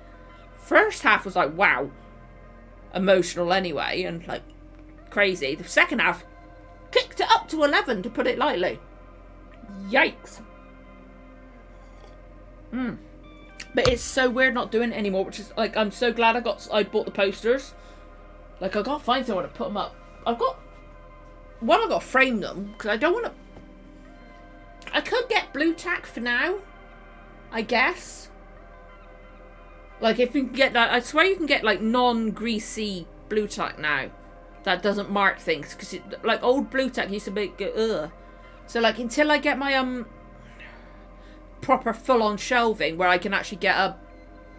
First half was like, wow, emotional anyway, and like crazy. The second half kicked it up to 11, to put it lightly. Yikes. But it's so weird not doing it anymore, which is like, I'm so glad I bought the posters. Like, I gotta find somewhere to put them up. I've got to frame them because I don't want to. I could get blue tack for now, I guess. Like, if you can get that, I swear you can get like non-greasy blue tack now that doesn't mark things, because like old blue tack used to make ugh. So like, until I get my proper full-on shelving where I can actually get a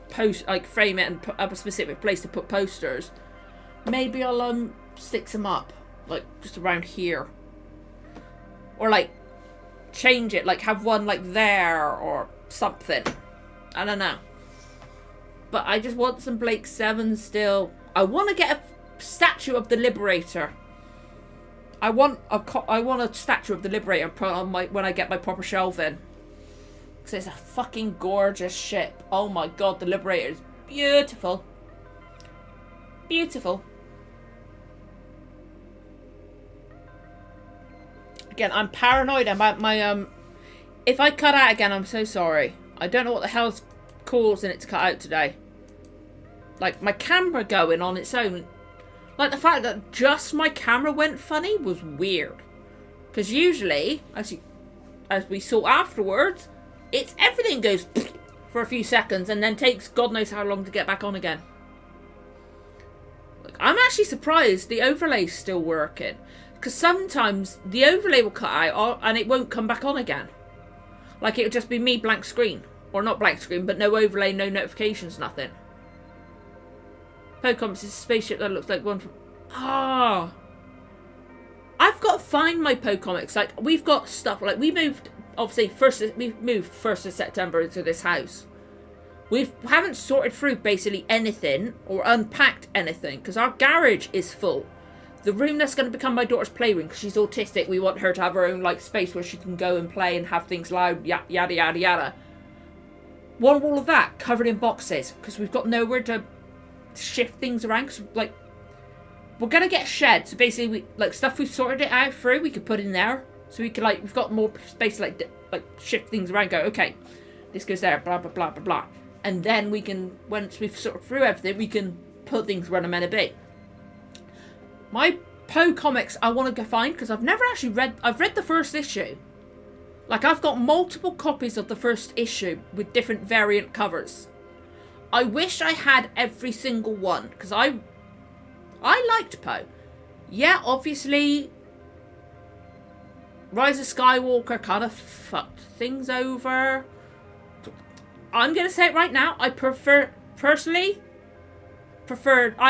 post, like frame it and put up a specific place to put posters, maybe I'll stick some up like just around here, or like change it, like have one like there or something. I don't know, but I just want some Blake 7 still. I want to get a statue of the Liberator. I want a statue of the Liberator put on when I get my proper shelving. Because it's a fucking gorgeous ship. Oh my god, the Liberator is beautiful. Beautiful. Again, I'm paranoid about my if I cut out again, I'm so sorry. I don't know what the hell's causing it to cut out today. Like, my camera going on its own. Like, the fact that just my camera went funny was weird. Because usually, as we saw afterwards, it's everything goes for a few seconds and then takes God knows how long to get back on again. Like, I'm actually surprised the overlay's still working. Because sometimes the overlay will cut out and it won't come back on again. Like, it'll just be me blank screen. Or not blank screen, but no overlay, no notifications, nothing. Pocomps is a spaceship that looks like one from... Ah! I've got to find my Pocomics. Like, we've got stuff. Like, we moved... Obviously, we moved 1st of September into this house. We haven't sorted through basically anything or unpacked anything because our garage is full. The room that's going to become my daughter's playroom, because she's autistic, we want her to have her own like space where she can go and play and have things loud, yada yada yada. One wall of that covered in boxes because we've got nowhere to shift things around. Cause, like, we're going to get a shed, so basically stuff we've sorted it out through, we could put in there. So we can, like, we've got more space to, like shift things around, go, okay, this goes there, blah, blah, blah, blah, blah. And then we can, once we've sorted through everything, we can put things where they're meant to be. My Poe comics I want to go find, because I've never actually read, I've read the first issue. Like, I've got multiple copies of the first issue with different variant covers. I wish I had every single one, because I liked Poe. Yeah, obviously... Rise of Skywalker kind of fucked things over. I'm going to say it right now. I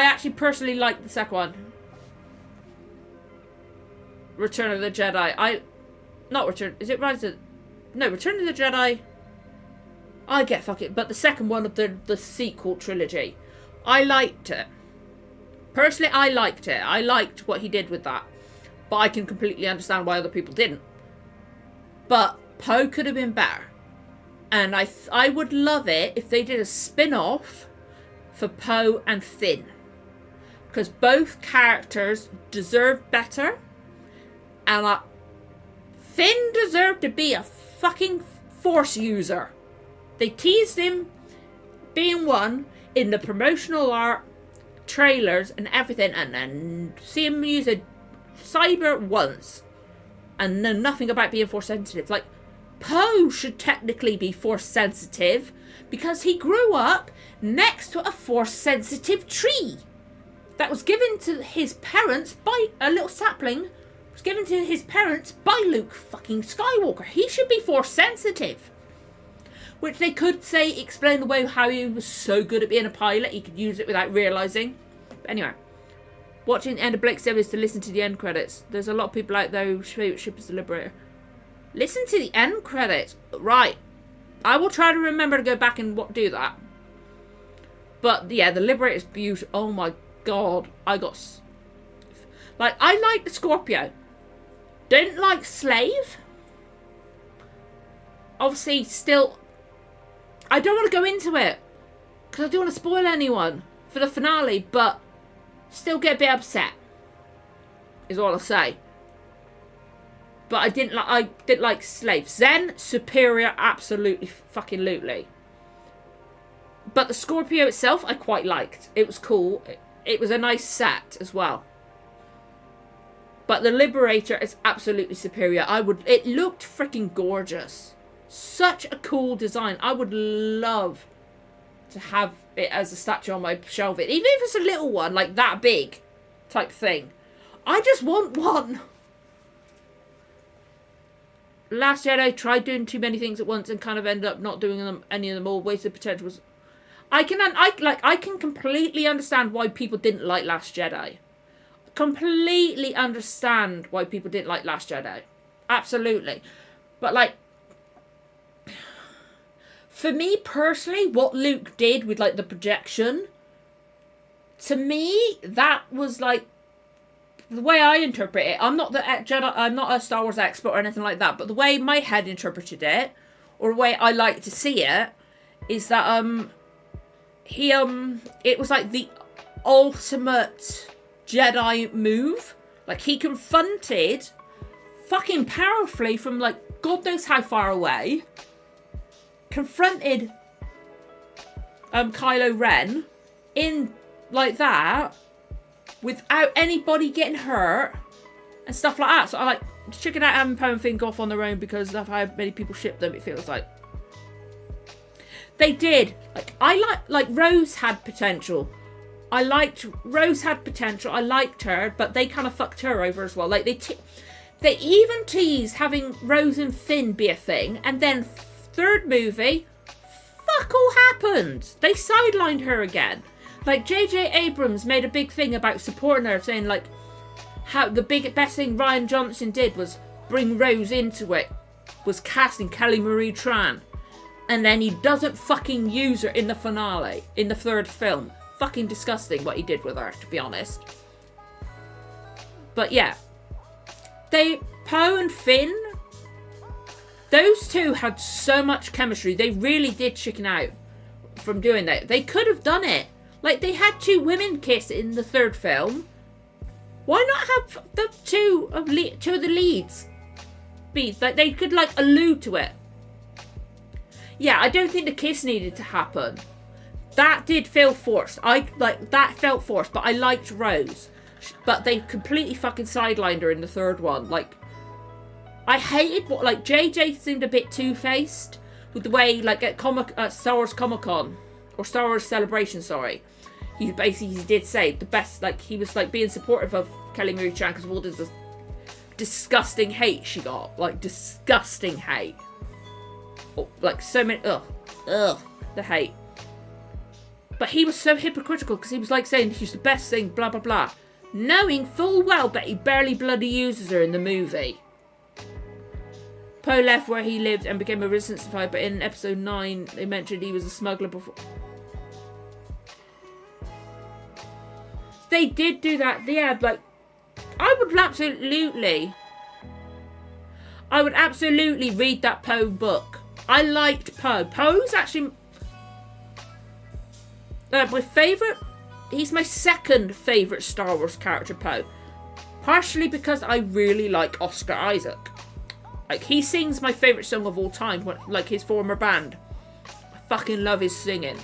actually personally like the second one. Return of the Jedi. Return of the Jedi. I get fuck it. But the second one of the sequel trilogy. I liked it. Personally, I liked it. I liked what he did with that. But I can completely understand why other people didn't. But Poe could have been better. And I would love it if they did a spin-off for Poe and Finn. Because both characters deserve better. And Finn deserved to be a fucking Force user. They teased him being one in the promotional art, trailers and everything. And then see him use a cyber once. And then nothing about being Force sensitive. Like, Poe should technically be Force sensitive because he grew up next to a Force sensitive tree that was given to his parents by a little sapling. Was given to his parents by Luke fucking Skywalker. He should be Force sensitive, which they could say explain the way how he was so good at being a pilot he could use it without realizing. But anyway, watching the end of Blake's series to listen to the end credits. There's a lot of people out there whose favourite ship is the Liberator. Listen to the end credits. Right. I will try to remember to go back and do that. But yeah, the Liberator is beautiful. Oh my god. I like the Scorpio. Didn't like Slave. Obviously, still... I don't want to go into it. Because I don't want to spoil anyone for the finale. But still get a bit upset. Is all I'll say. But I didn't like Slave. Zen, superior, absolutely fucking lootly. But the Scorpio itself, I quite liked. It was cool. It was a nice set as well. But the Liberator is absolutely superior. It looked freaking gorgeous. Such a cool design. I would love to have it as a statue on my shelf. Even if it's a little one, like that big type thing. I just want one. Last Jedi tried doing too many things at once and kind of ended up not doing any of them all. Wasted potential. I can completely understand why people didn't like Last Jedi. Completely understand why people didn't like Last Jedi. Absolutely. But like, for me personally, what Luke did with like the projection, to me, that was like, the way I interpret it, I'm not a Star Wars expert or anything like that, but the way my head interpreted it, or the way I like to see it, is that it was like the ultimate Jedi move. Like, he confronted fucking powerfully from like God knows how far away, confronted Kylo Ren in like that, without anybody getting hurt and stuff like that. So I like checking out having Poe and Finn go off on their own because of how many people ship them. It feels like they did. Like Rose had potential. Rose had potential. I liked her, but they kind of fucked her over as well. Like they even teased having Rose and Finn be a thing, and then third movie, fuck all happened. They sidelined her again. Like, J.J. Abrams made a big thing about supporting her, saying, like, how the best thing Rian Johnson did was bring Rose into it, was casting Kelly Marie Tran. And then he doesn't fucking use her in the finale, in the third film. Fucking disgusting what he did with her, to be honest. But yeah. Poe and Finn, those two had so much chemistry. They really did chicken out from doing that. They could have done it. Like, they had two women kiss in the third film. Why not have the two of the leads be like, they could like allude to it? Yeah, I don't think the kiss needed to happen. That did feel forced. That felt forced, but I liked Rose. But they completely fucking sidelined her in the third one. Like, I hated what, like, JJ seemed a bit two-faced with the way, like, at Star Wars Comic-Con, or Star Wars Celebration, sorry. He did say the best, like, he was, like, being supportive of Kelly Marie Tran because of all this disgusting hate she got. Like, disgusting hate. Oh, like, so many, the hate. But he was so hypocritical because he was, like, saying she's the best thing, blah, blah, blah. Knowing full well that he barely bloody uses her in the movie. Poe left where he lived and became a resistance fighter, but in episode 9, they mentioned he was a smuggler before. They did do that, yeah, like, I would absolutely read that Poe book. I liked Poe. Poe's actually my favourite. He's my second favourite Star Wars character, Poe. Partially because I really like Oscar Isaac. Like, he sings my favourite song of all time, like his former band. I fucking love his singing.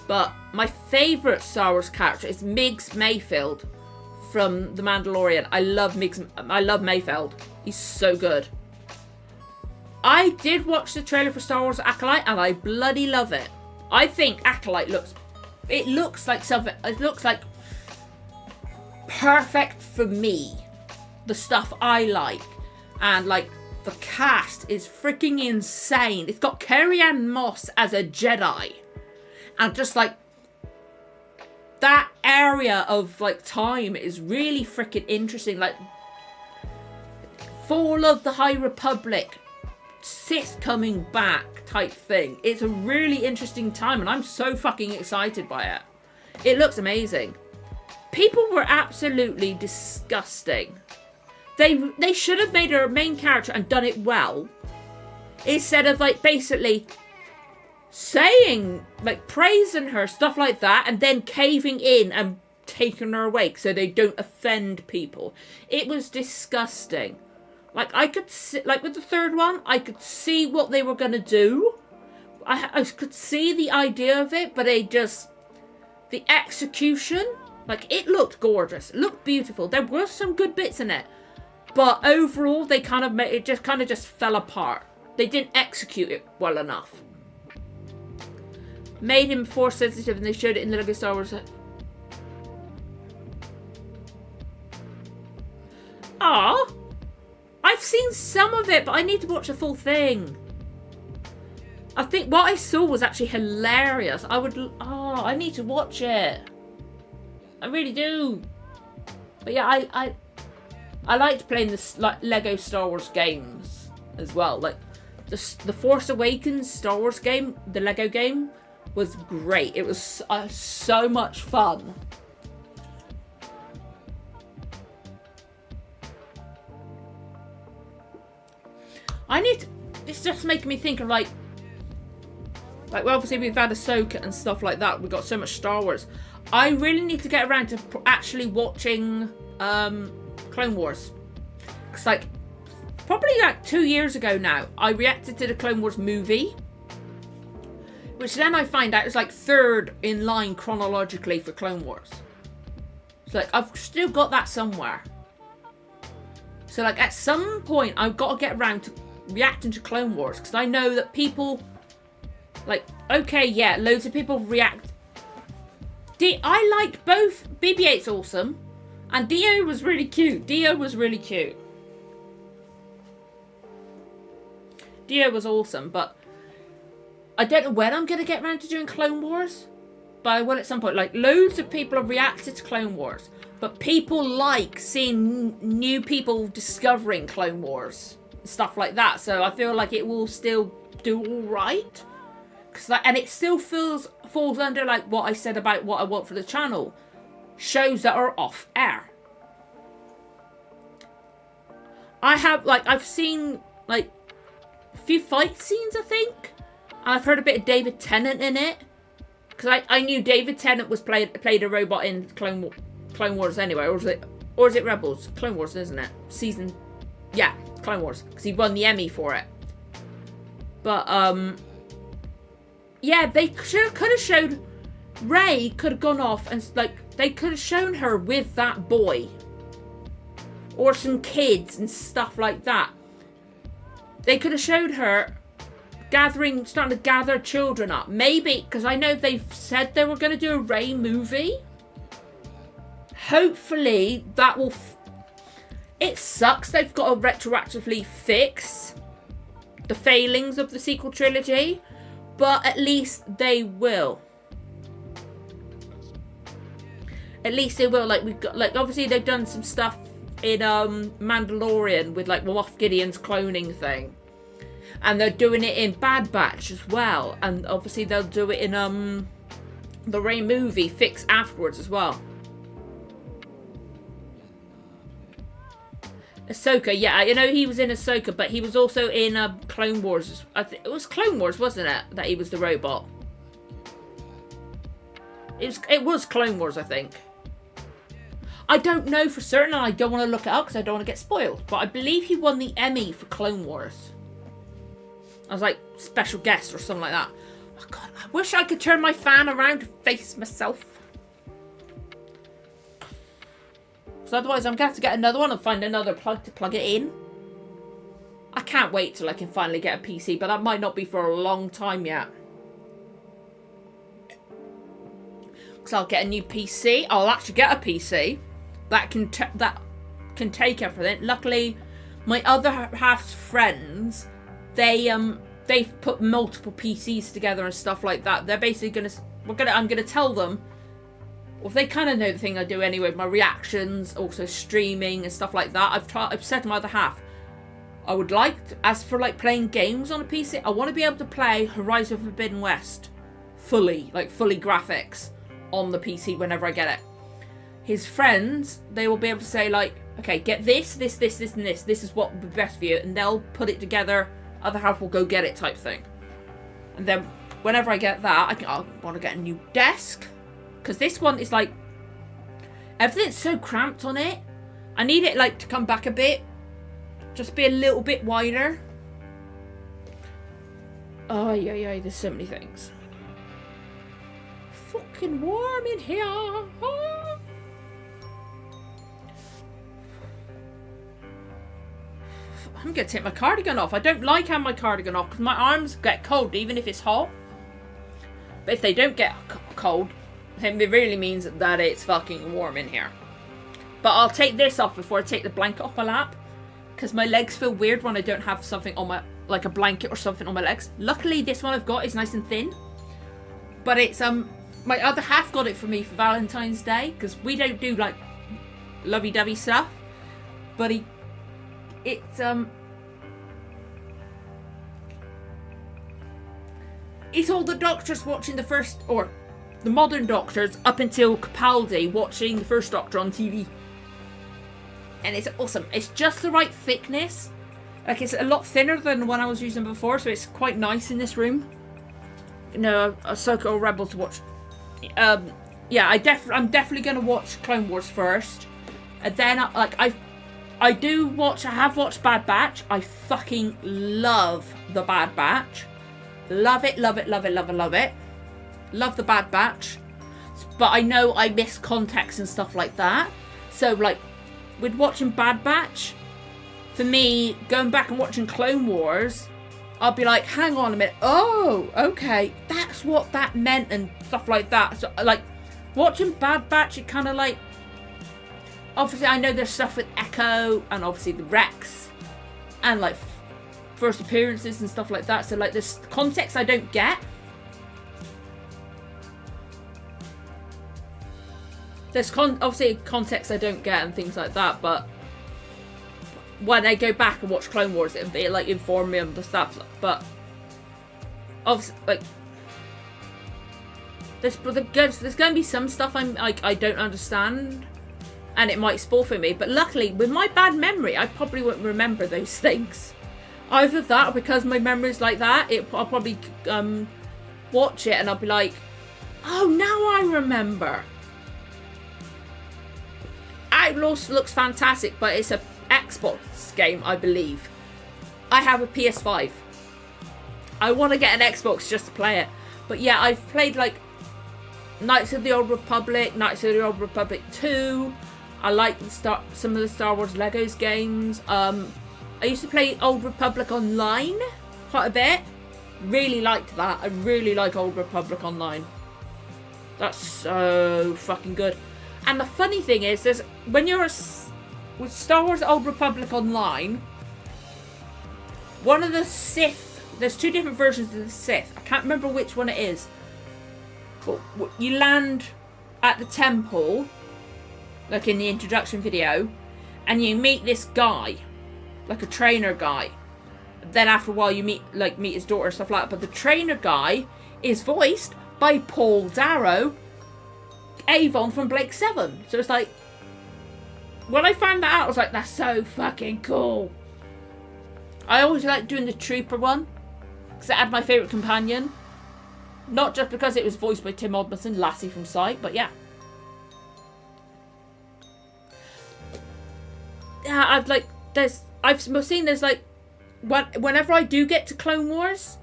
But my favourite Star Wars character is Migs Mayfield from The Mandalorian. I love Mayfield. He's so good. I did watch the trailer for Star Wars Acolyte and I bloody love it. I think Acolyte looks like perfect for me. The stuff I like. And like, the cast is freaking insane. It's got Carrie-Anne Moss as a Jedi. And just like, that area of like time is really freaking interesting. Like, Fall of the High Republic, Sith coming back type thing. It's a really interesting time and I'm so fucking excited by it. It looks amazing. People were absolutely disgusting. They should have made her a main character and done it well. Instead of like basically saying, like praising her, stuff like that, and then caving in and taking her away so they don't offend people. It was disgusting. Like, I could see, like with the third one, I could see what they were going to do. I could see the idea of it, but the execution, like, it looked gorgeous. It looked beautiful. There were some good bits in it. But overall, they kind of made it just fell apart. They didn't execute it well enough. Made him force sensitive, and they showed it in the Lego Star Wars. Ah, I've seen some of it, but I need to watch the full thing. I think what I saw was actually hilarious. I need to watch it. I really do. But yeah, I liked playing the Lego Star Wars games as well. Like the Force Awakens Star Wars game, the Lego game, was great. It was so much fun. It's just making me think of like well, obviously we've had Ahsoka and stuff like that. We've got so much Star Wars. I really need to get around to actually watching Clone Wars. It's like probably like 2 years ago now, I reacted to the Clone Wars movie, which then I find out is like third in line chronologically for Clone Wars. So like, I've still got that somewhere. So like, at some point, I've got to get around to reacting to Clone Wars, because I know that people, like, okay, yeah, loads of people react. I liked both. BB-8's awesome, and Dio was really cute. Dio was awesome, but I don't know when I'm going to get around to doing Clone Wars, but I will at some point. Like, loads of people have reacted to Clone Wars, but people like seeing new people discovering Clone Wars, stuff like that. So I feel like it will still do all right, and it still falls under like what I said about what I want for the channel, shows that are off air. I've seen like a few fight scenes, I think, and I've heard a bit of David Tennant in it, because I knew David Tennant was played a robot in Clone Wars anyway, or is it Rebels? Clone Wars, isn't it? Clone Wars, because he won the Emmy for it. But yeah, they could have showed Rey could have gone off and like they could have shown her with that boy or some kids and stuff like that. They could have showed her starting to gather children up. Maybe, because I know they've said they were going to do a Rey movie. Hopefully that will. It sucks they've got to retroactively fix the failings of the sequel trilogy, but at least they will. At least they will. Like, we've got, like, obviously they've done some stuff in Mandalorian with like Moff Gideon's cloning thing, and they're doing it in Bad Batch as well, and obviously they'll do it in the Rey movie fix afterwards as well. Ahsoka, yeah, I know he was in Ahsoka, but he was also in Clone Wars. It was Clone Wars, wasn't it? That he was the robot. It was Clone Wars, I think. I don't know for certain, and I don't want to look it up because I don't want to get spoiled. But I believe he won the Emmy for Clone Wars. I was like special guest or something like that. Oh God, I wish I could turn my fan around to face myself. So otherwise I'm going to have to get another one and find another plug to plug it in. I can't wait till I can finally get a PC, but that might not be for a long time yet. Because I'll get a new PC. I'll actually get a PC that can take everything. Luckily, my other half's friends, they've put multiple PCs together and stuff like that. They're basically I'm gonna tell them. Well, they kind of know the thing I do anyway, my reactions, also streaming and stuff like that. I've said to my other half, I would like to, as for like playing games on a PC, I want to be able to play Horizon Forbidden West fully graphics on the PC whenever I get it. His friends, they will be able to say like, okay, get this, and this. This is what would be best for you, and they'll put it together. Other half will go get it type thing. And then whenever I get that, I want to get a new desk. Because this one is like, everything's so cramped on it. I need it like to come back a bit. Just be a little bit wider. Oh, yeah, there's so many things. Fucking warm in here. Oh. I'm going to take my cardigan off. I don't like having my cardigan off because my arms get cold even if it's hot. But if they don't get cold, then it really means that it's fucking warm in here. But I'll take this off before I take the blanket off my lap. Because my legs feel weird when I don't have something on my, like a blanket or something on my legs. Luckily this one I've got is nice and thin. But it's, my other half got it for me for Valentine's Day. Because we don't do like lovey-dovey stuff. But it's all the doctors watching the first, or the modern doctors up until Capaldi watching the first Doctor on TV. And it's awesome. It's just the right thickness. Like, it's a lot thinner than the one I was using before, so it's quite nice in this room. No, Ahsoka or Rebel to watch. Yeah, I'm definitely going to watch Clone Wars first. And then, I have watched Bad Batch. I fucking love the Bad Batch. Love it. Love the Bad Batch. But I know I miss context and stuff like that. So, like, with watching Bad Batch, for me, going back and watching Clone Wars, I'll be like, hang on a minute. Oh, okay. That's what that meant and stuff like that. So, like, watching Bad Batch, it kind of like... Obviously, I know there's stuff with Echo and obviously the Rex. And, like, first appearances and stuff like that. So, like, there's context I don't get. There's obviously context I don't get and things like that, but when I go back and watch Clone Wars, it'll like inform me of the stuff. But obviously, like, there's going to be some stuff I don't understand, and it might spoil for me. But luckily, with my bad memory, I probably won't remember those things. Either that, or because my memory's like that, I'll probably watch it and I'll be like, oh, now I remember. Outlaws looks fantastic, but it's a Xbox game, I believe. I have a PS5. I want to get an Xbox just to play it. But yeah, I've played like Knights of the Old Republic, Knights of the Old Republic 2. I like some of the Star Wars Legos games. I used to play Old Republic Online quite a bit. Really liked that. I really like Old Republic Online. That's so fucking good. And the funny thing is, when you're with Star Wars Old Republic Online, one of the Sith, there's two different versions of the Sith. I can't remember which one it is. But you land at the temple, like in the introduction video, and you meet this guy, like a trainer guy. Then after a while you meet his daughter and stuff like that. But the trainer guy is voiced by Paul Darrow, Avon from Blake 7. So it's like, when I found that out, I was like, that's so fucking cool. I always liked doing the Trooper one, because it had my favourite companion. Not just because it was voiced by Tim Odmondson, Lassie from Sight, but yeah. Yeah, I've seen there's like, whenever I do get to Clone Wars,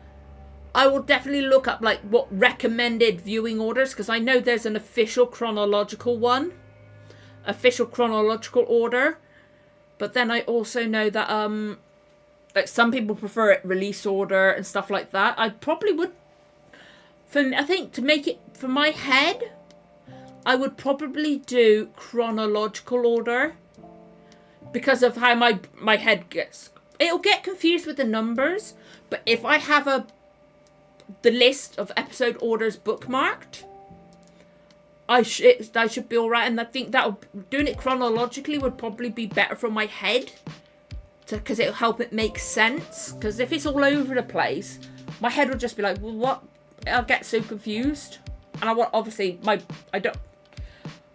I will definitely look up like what recommended viewing orders, because I know there's an official chronological one. Official chronological order. But then I also know that like some people prefer it release order and stuff like that. I probably would, I think to make it for my head, I would probably do chronological order, because of how my head gets. It'll get confused with the numbers, but if I have the list of episode orders bookmarked, I should be alright. And I think doing it chronologically would probably be better for my head, because it'll help it make sense. Because if it's all over the place, my head will just be like, well, what? I'll get so confused. And I want, obviously, I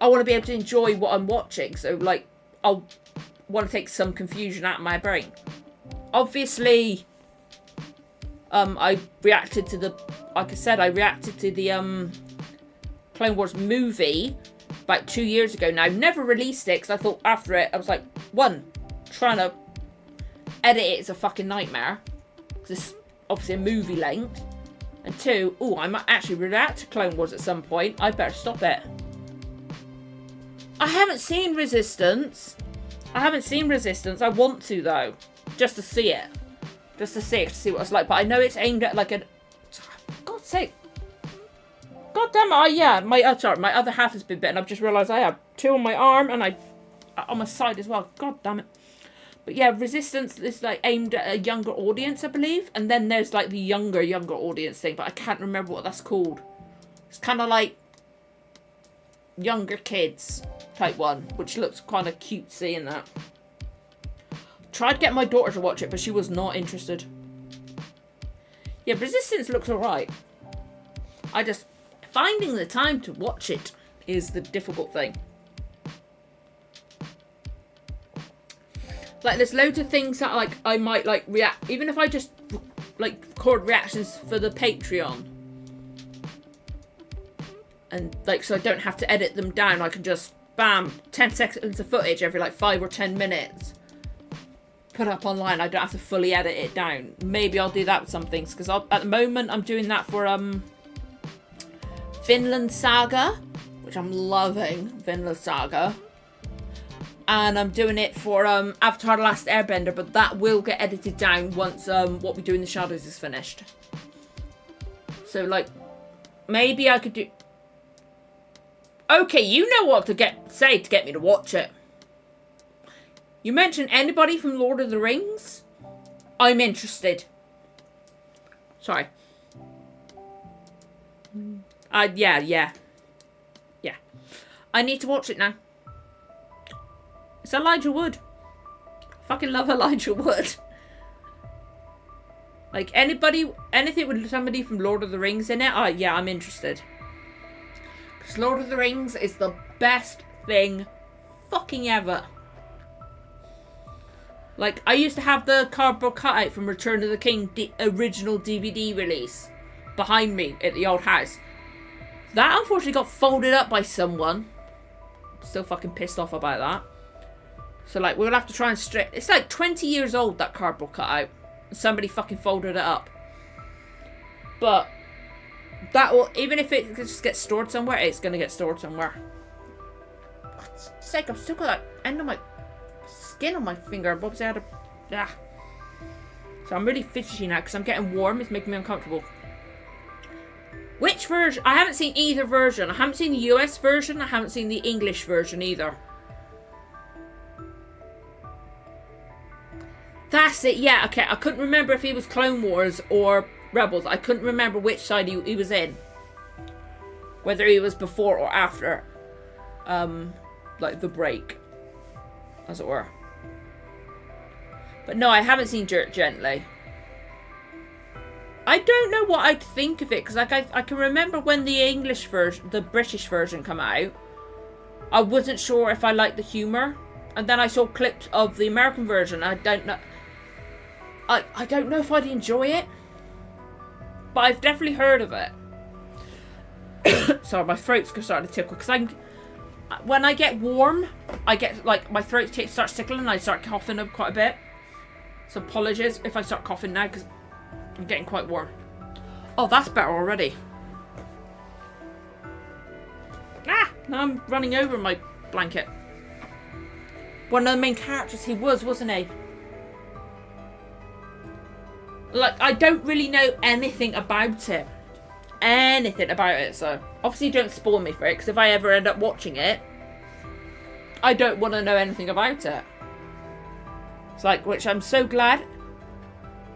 want to be able to enjoy what I'm watching. So like, I'll want to take some confusion out of my brain. Obviously, I reacted to the Clone Wars movie about 2 years ago now. I've never released it because I thought after it, I was like, one, trying to edit it is a fucking nightmare. It's obviously a movie length. And two, I might actually react to Clone Wars at some point. I better stop it. I haven't seen Resistance. I want to, though. Just to see it. To see what it's like. But I know it's aimed at like for God's sake. God damn it. My other half has been bitten. I've just realised I have 2 on my arm and on my side as well. God damn it. But yeah, Resistance is like aimed at a younger audience, I believe. And then there's like the younger audience thing. But I can't remember what that's called. It's kind of like younger kids type one, which looks kind of cutesy in that. Tried to get my daughter to watch it, but she was not interested. Yeah, Resistance looks alright. Finding the time to watch it is the difficult thing. Like, there's loads of things that like I might like react, even if I just like record reactions for the Patreon. And like, so I don't have to edit them down. I can just bam, 10 seconds of footage every like 5 or 10 minutes. Put up online. I don't have to fully edit it down. Maybe I'll do that with some things, because at the moment I'm doing that for Vinland Saga, which I'm loving. Vinland Saga. And I'm doing it for Avatar: The Last Airbender, but that will get edited down once What We Do in the Shadows is finished. So like, maybe I could do. Okay, you know what to say to get me to watch it. You mentioned anybody from Lord of the Rings? I'm interested. Sorry. Yeah. I need to watch it now. It's Elijah Wood. Fucking love Elijah Wood. Like, anything with somebody from Lord of the Rings in it, yeah, I'm interested. Because Lord of the Rings is the best thing fucking ever. Like, I used to have the cardboard cutout from Return of the King original DVD release behind me at the old house. That unfortunately got folded up by someone. Still fucking pissed off about that. So like, we'll have to try and strip. It's like 20 years old, that cardboard cutout. Somebody fucking folded it up. But that will, even if it just gets stored somewhere, it's going to get stored somewhere. It's like, I've still got that end of my skin on my finger. Bob's out of. So I'm really fidgety now because I'm getting warm. It's making me uncomfortable. Which version? I haven't seen either version. I haven't seen the US version. I haven't seen the English version either. That's it. Yeah, okay. I couldn't remember if he was Clone Wars or Rebels. I couldn't remember which side he was in. Whether he was before or after. Like the break. As it were. But no, I haven't seen Dirt Gently. I don't know what I'd think of it, because like I can remember when the English version, the British version came out, I wasn't sure if I liked the humour. And then I saw clips of the American version. I don't know. I don't know if I'd enjoy it, but I've definitely heard of it. Sorry, my throat's starting to tickle because when I get warm, I get like my throat starts tickling and I start coughing up quite a bit. So apologies if I start coughing now because I'm getting quite warm. Oh, that's better already. Ah, now I'm running over my blanket. One of the main characters he was, wasn't he? Like, I don't really know anything about it. So obviously don't spoil me for it, because if I ever end up watching it, I don't want to know anything about it. It's like, which I'm so glad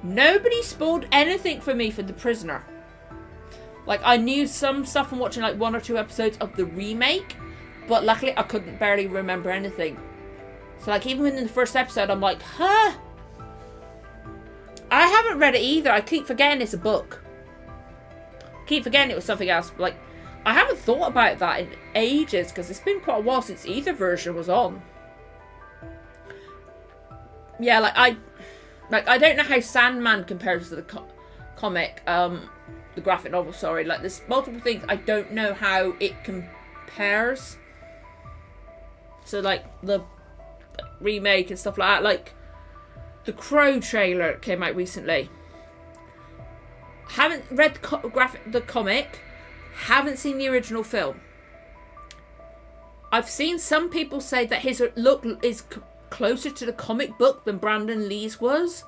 nobody spoiled anything for me for The Prisoner. Like, I knew some stuff from watching like 1 or 2 episodes of the remake, but luckily I couldn't barely remember anything. So like, even in the first episode, I'm like, huh? I haven't read it either. I keep forgetting it's a book. Keep forgetting it was something else. Like, I haven't thought about that in ages because it's been quite a while since either version was on. Yeah, I don't know how Sandman compares to the comic, the graphic novel. Sorry, like there's multiple things I don't know how it compares. So like the remake and stuff like that, like the Crow trailer came out recently. Haven't read the comic, haven't seen the original film. I've seen some people say that his look is closer to the comic book than Brandon Lee's was,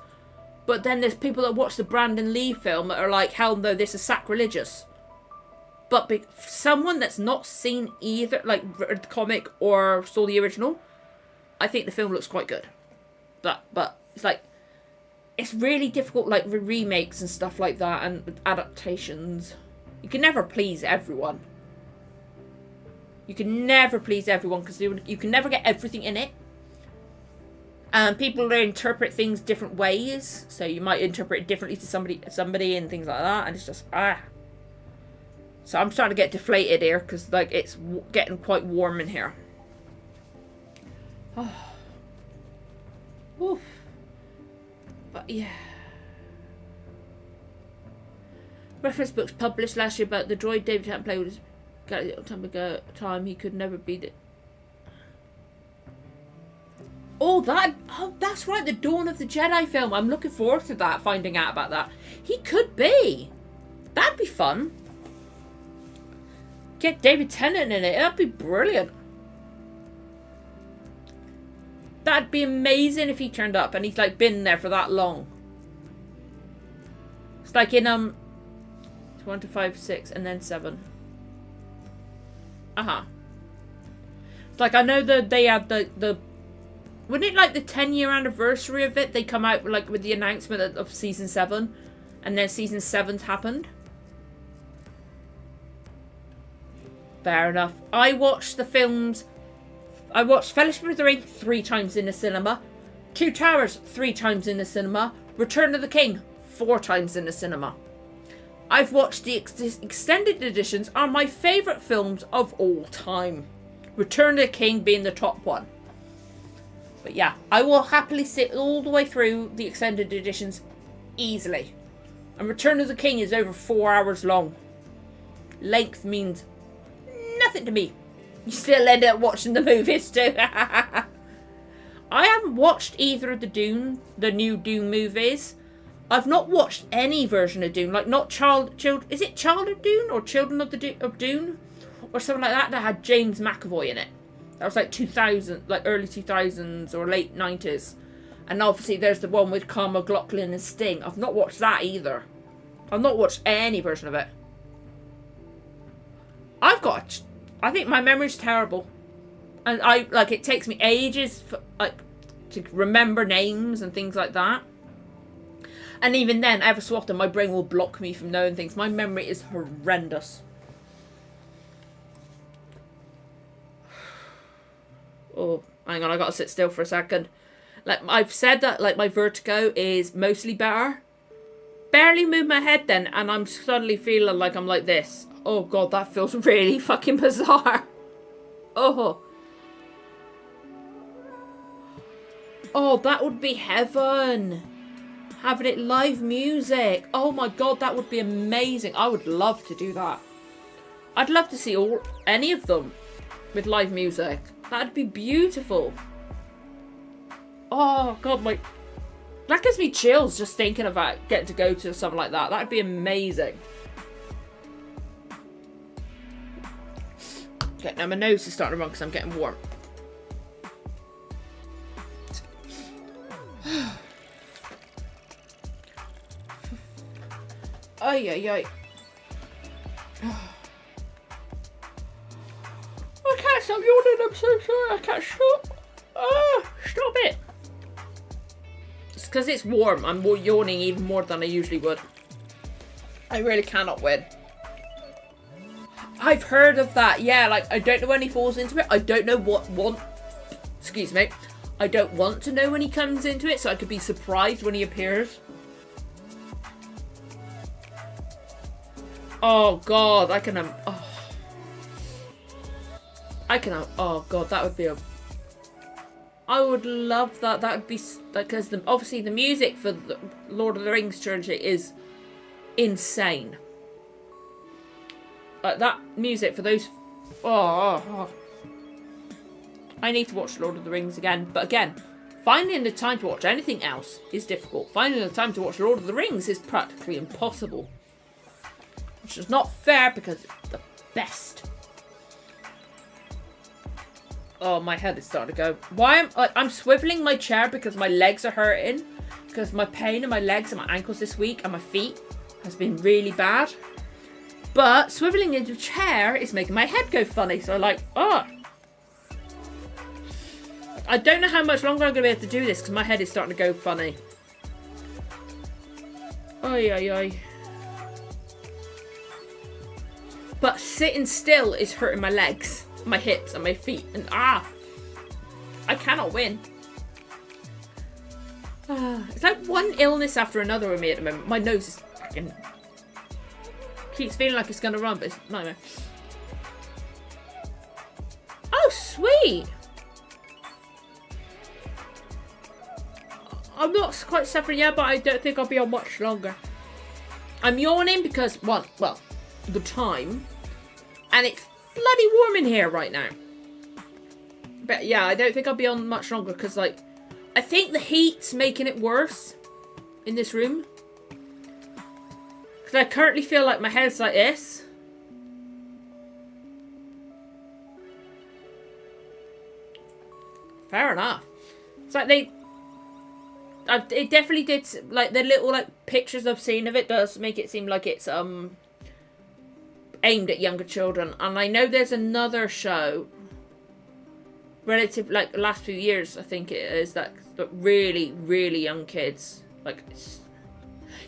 but then there's people that watch the Brandon Lee film that are like, hell no, this is sacrilegious. But someone that's not seen either, like the comic or saw the original, I think the film looks quite good. But it's like, it's really difficult, like with remakes and stuff like that and adaptations. You can never please everyone. You can never please everyone because you can never get everything in it. And people interpret things different ways, so you might interpret it differently to somebody and things like that, and it's just So I'm starting to get deflated here because like it's getting quite warm in here. Oh. Oof. But yeah. Reference books published last year about the droid David hadn't played with got a little time ago. Time he could never be the. Oh, that's right, the Dawn of the Jedi film. I'm looking forward to that, finding out about that. He could be. That'd be fun. Get David Tennant in it. That'd be brilliant. That'd be amazing if he turned up and he's like been there for that long. It's like in 1 to 5, 6, and then 7. It's like I know that they had the wouldn't it like the 10-year anniversary of it? They come out like with the announcement of season 7, and then season 7's happened. Fair enough. I watched the films. I watched Fellowship of the Ring 3 times in the cinema, Two Towers 3 times in the cinema, Return of the King 4 times in the cinema. I've watched the extended editions, are my favourite films of all time. Return of the King being the top one. But yeah, I will happily sit all the way through the extended editions easily. And Return of the King is over 4 hours long. Length means nothing to me. You still end up watching the movies too. I haven't watched either of the new Dune movies. I've not watched any version of Dune, like not is it Child of Dune or Children of Dune or something like that had James McAvoy in it. That was like 2000, like early 2000s or late 90s. And obviously there's the one with Carl McLachlan and Sting. I've not watched that either. I've not watched any version of it. I think my memory's terrible. And it takes me ages to remember names and things like that. And even then, ever so often, my brain will block me from knowing things. My memory is horrendous. Oh, hang on, I gotta sit still for a second. Like, I've said that, like, my vertigo is mostly better. Barely move my head then, and I'm suddenly feeling like I'm like this. Oh god, that feels really fucking bizarre. Oh. Oh, that would be heaven. Having it live music. Oh my god, that would be amazing. I would love to do that. I'd love to see any of them with live music. That'd be beautiful. Oh god, that gives me chills just thinking about getting to go to something like that. That'd be amazing. Okay, now my nose is starting to run because I'm getting warm. Ay, ay, ay. I can't stop yawning, I'm so sorry, I can't stop. Stop it. It's because it's warm, I'm yawning even more than I usually would. I really cannot win. I've heard of that, yeah, like, I don't know when he falls into it, I don't know excuse me, I don't want to know when he comes into it, so I could be surprised when he appears. Oh god, oh god, that would be I would love that. That would be, because obviously the music for the Lord of the Rings trilogy is insane. Like that music for those, I need to watch Lord of the Rings again, but again, finding the time to watch anything else is difficult. Finding the time to watch Lord of the Rings is practically impossible. Which is not fair because it's the best. Oh, my head is starting to go. I'm swiveling my chair because my legs are hurting. Because my pain in my legs and my ankles this week and my feet has been really bad. But swiveling into a chair is making my head go funny. So I don't know how much longer I'm going to be able to do this because my head is starting to go funny. Oy, oy, oy. But sitting still is hurting my legs, my hips and my feet. And I cannot win. It's like one illness after another with me at the moment. My nose is fucking keeps feeling like it's going to run, but it's not. Oh, sweet. I'm not quite suffering yet, but I don't think I'll be on much longer. I'm yawning because, well, the time, and it's bloody warm in here right now. But yeah, I don't think I'll be on much longer because, like, I think the heat's making it worse in this room. Because I currently feel like my head's like this. Fair enough. It's like it definitely did, like, the little, like, pictures I've seen of it does make it seem like it's, aimed at younger children. And I know there's another show, relative, like, last few years, I think it is, that really, really young kids, like,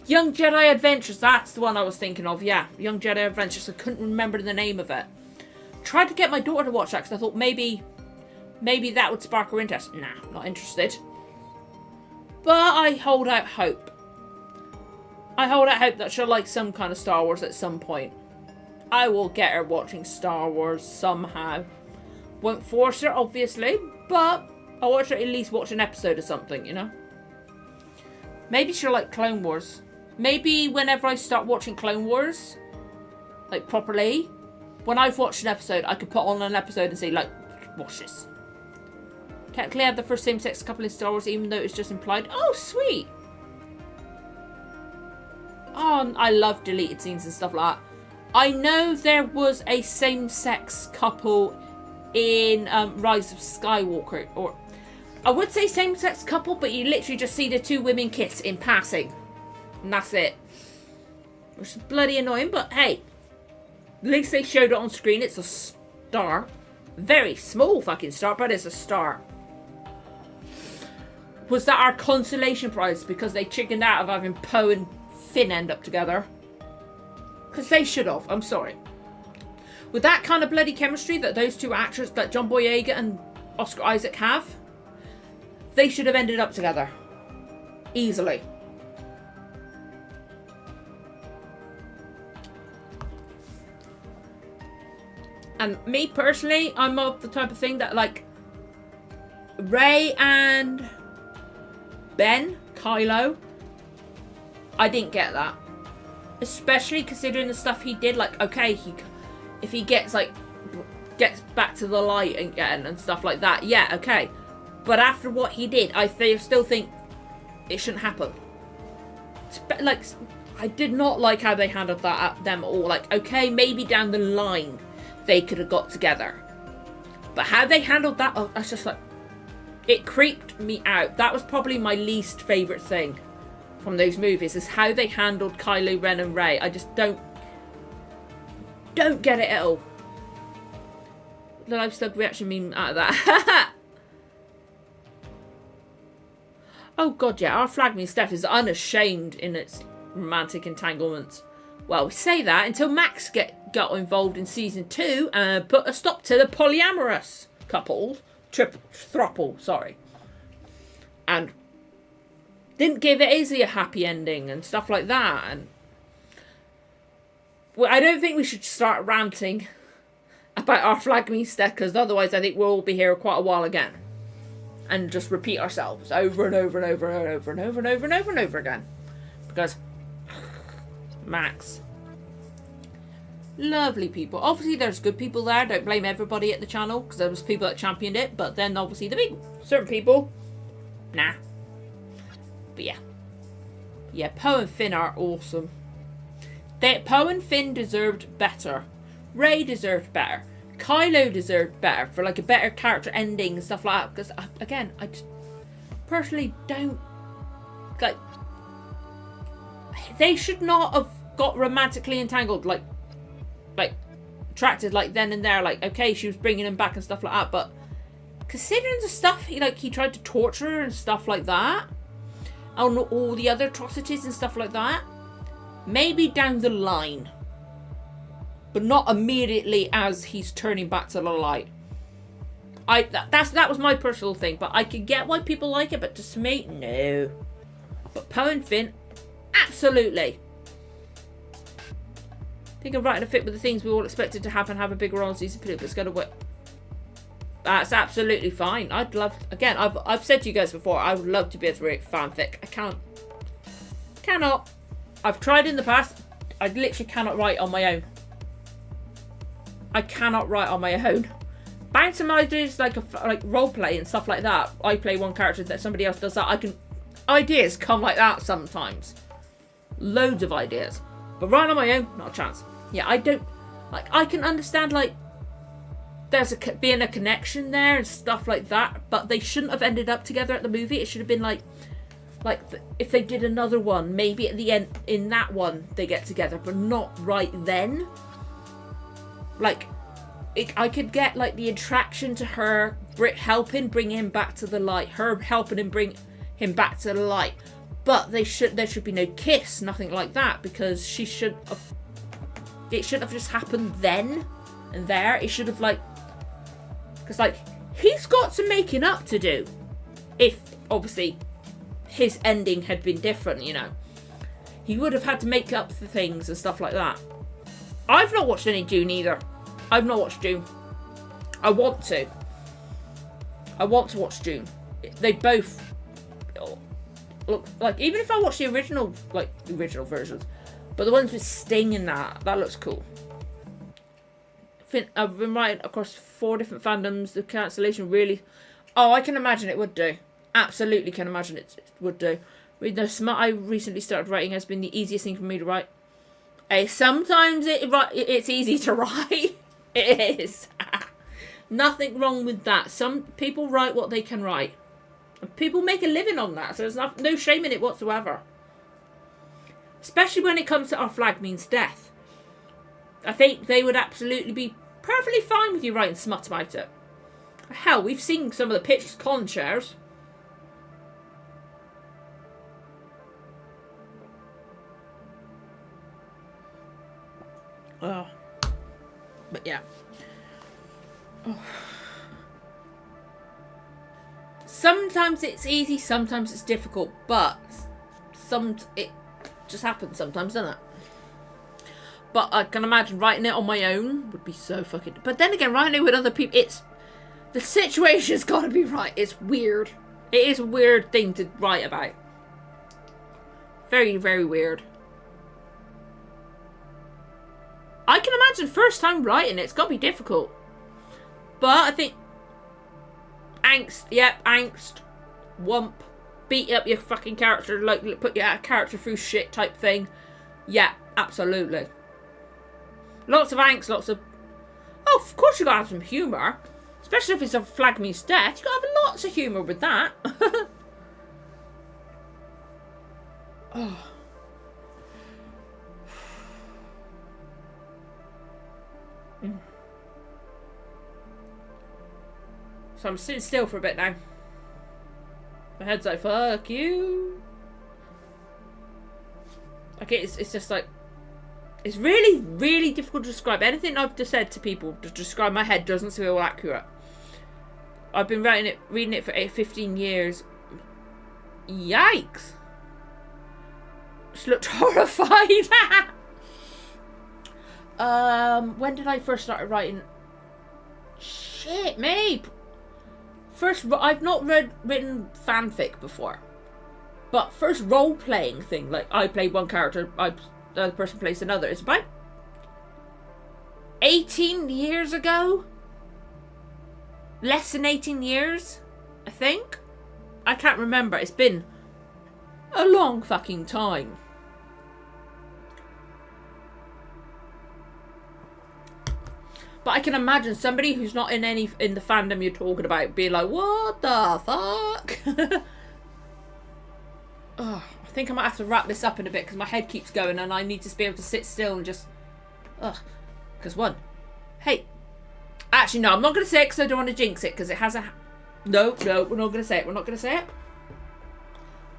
Young Jedi Adventures, that's the one I was thinking of, yeah, Young Jedi Adventures. I couldn't remember the name of it. Tried to get my daughter to watch that, because I thought maybe that would spark her interest. Nah, not interested. But I hold out hope. I hold out hope that she'll like some kind of Star Wars at some point. I will get her watching Star Wars somehow. Won't force her, obviously, but I want her to at least watch an episode or something, you know? Maybe she'll like Clone Wars. Maybe whenever I start watching Clone Wars, like properly, when I've watched an episode, I could put on an episode and say, like, watch this. Technically, I had the first same-sex couple in Star Wars, even though it's just implied. Oh, sweet! Oh, I love deleted scenes and stuff like that. I know there was a same-sex couple in Rise of Skywalker, or I would say same-sex couple, but you literally just see the two women kiss in passing, and that's it. Which is bloody annoying, but hey, at least they showed it on screen. It's a star, very small fucking star, but it's a star. Was that our consolation prize because they chickened out of having Poe and Finn end up together? Because they should have, I'm sorry. With that kind of bloody chemistry that those two actors, that John Boyega and Oscar Isaac have, they should have ended up together. Easily. And me personally, I'm of the type of thing that, like, Rey and Ben, Kylo, I didn't get that. Especially considering the stuff he did. Like, okay, if he gets back to the light again and stuff like that, yeah, okay. But after what he did, I still think it shouldn't happen. Like, I did not like how they handled that at them all. Like, okay, maybe down the line they could have got together. But how they handled that, I was just like, it creeped me out. That was probably my least favourite thing from those movies, is how they handled Kylo Ren and Rey. I just don't get it at all. The livestock reaction meme out of that. Oh god, yeah, our flag means Steph is unashamed in its romantic entanglements. Well, we say that until Max got involved in season 2 and put a stop to the polyamorous couple, throuple, sorry. And didn't give Izzy a happy ending and stuff like that. And well, I don't think we should start ranting about our flag means Steph, because otherwise I think we'll all be here quite a while again. And just repeat ourselves over and over and over and over and over and over and over and over again. Because Max. Lovely people. Obviously there's good people there. Don't blame everybody at the channel, because there was people that championed it. But then obviously the big certain people, nah. But yeah. Yeah, Poe and Finn are awesome. Poe and Finn deserved better. Rey deserved better. Kylo deserved better, for like a better character ending and stuff like that. Because again, I just personally don't like. They should not have got romantically entangled, like attracted, like then and there. Like, okay, she was bringing him back and stuff like that, but considering the stuff he tried to torture her and stuff like that, and all the other atrocities and stuff like that, maybe down the line. But not immediately as he's turning back to the light. That was my personal thing. But I could get why people like it, but to me, no. But Poe and Finn, absolutely. I think I'm right in a fit with the things we all expected to happen. Have a bigger role in season 2, but it's going to work. That's absolutely fine. I'd love, again, I've said to you guys before, I would love to be able to write fanfic. I cannot. I've tried in the past. I literally cannot write on my own. I cannot write on my own. Bounce some ideas like role play and stuff like that. I play one character that somebody else does that. Ideas come like that sometimes. Loads of ideas. But writing on my own, not a chance. Yeah, I don't like. I can understand there's being a connection there and stuff like that. But they shouldn't have ended up together at the movie. It should have been like if they did another one, maybe at the end in that one they get together, but not right then. I could get the attraction to her helping bring him back to the light, her helping him bring him back to the light, but there should be no kiss, nothing like that, because it shouldn't have just happened then and there. It should have because he's got some making up to do, if obviously his ending had been different, he would have had to make up for things and stuff like that. I've not watched any Dune either. I've not watched Dune. I want to watch Dune. They both look even if I watch the original versions, but the ones with Sting in that looks cool. I've been writing across 4 different fandoms. The cancellation really, I can imagine it would do. Absolutely can imagine it would do. Reading the smart I recently started writing has been the easiest thing for me to write. Sometimes it's easy to write. It is. Nothing wrong with that. Some people write what they can write. And people make a living on that. So there's no shame in it whatsoever. Especially when it comes to Our Flag Means Death. I think they would absolutely be perfectly fine with you writing smut about it. Hell, we've seen some of the pictures Colin shares. Oh. But yeah. Oh. Sometimes it's easy, sometimes it's difficult, but it just happens sometimes, doesn't it? But I can imagine writing it on my own would be so fucking. But then again, writing it with other people, the situation's got to be right. It's weird. It is a weird thing to write about. Very, very weird. I can imagine first time writing it's got to be difficult. But I think angst, yep, angst, wump, beat up your fucking character, like put your character through shit type thing. Yeah, absolutely. Lots of angst, lots of... Oh, of course you gotta have some humour. Especially if it's a flag means death. You gotta have lots of humour with that. Oh. So I'm sitting still for a bit now. My head's like, fuck you. Like, it's just like... It's really, really difficult to describe. Anything I've just said to people to describe my head doesn't feel accurate. I've been reading it for 15 years. Yikes. Just looked horrified. When did I first start writing? Shit, me. First, I've not written fanfic before. But first role-playing thing, like I play one character, the other person plays another. It's about 18 years ago. Less than 18 years, I think. I can't remember. It's been a long fucking time. But I can imagine somebody who's not in the fandom you're talking about being like, what the fuck? Oh, I think I might have to wrap this up in a bit because my head keeps going and I need to be able to sit still and just... Ugh. Because hey. Actually, no, I'm not going to say it because I don't want to jinx it because it has a... No, we're not going to say it. We're not going to say it.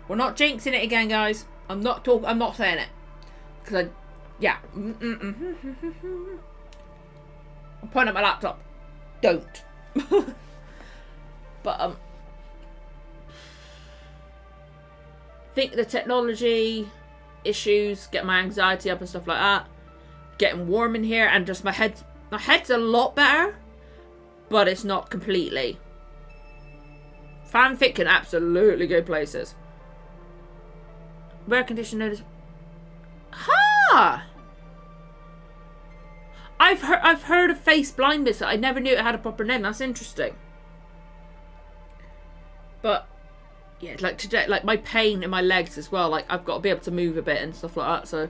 We're not jinxing it again, guys. I'm not saying it. Because yeah. I'm pointing at my laptop. Don't. But, I think the technology issues get my anxiety up and stuff like that. Getting warm in here and just my head's a lot better, but it's not completely. Fanfic can absolutely go places. Rare condition notice. Ha! I've heard of face blindness. I never knew it had a proper name. That's interesting. But yeah, like today, like my pain in my legs as well. Like I've got to be able to move a bit and stuff like that. So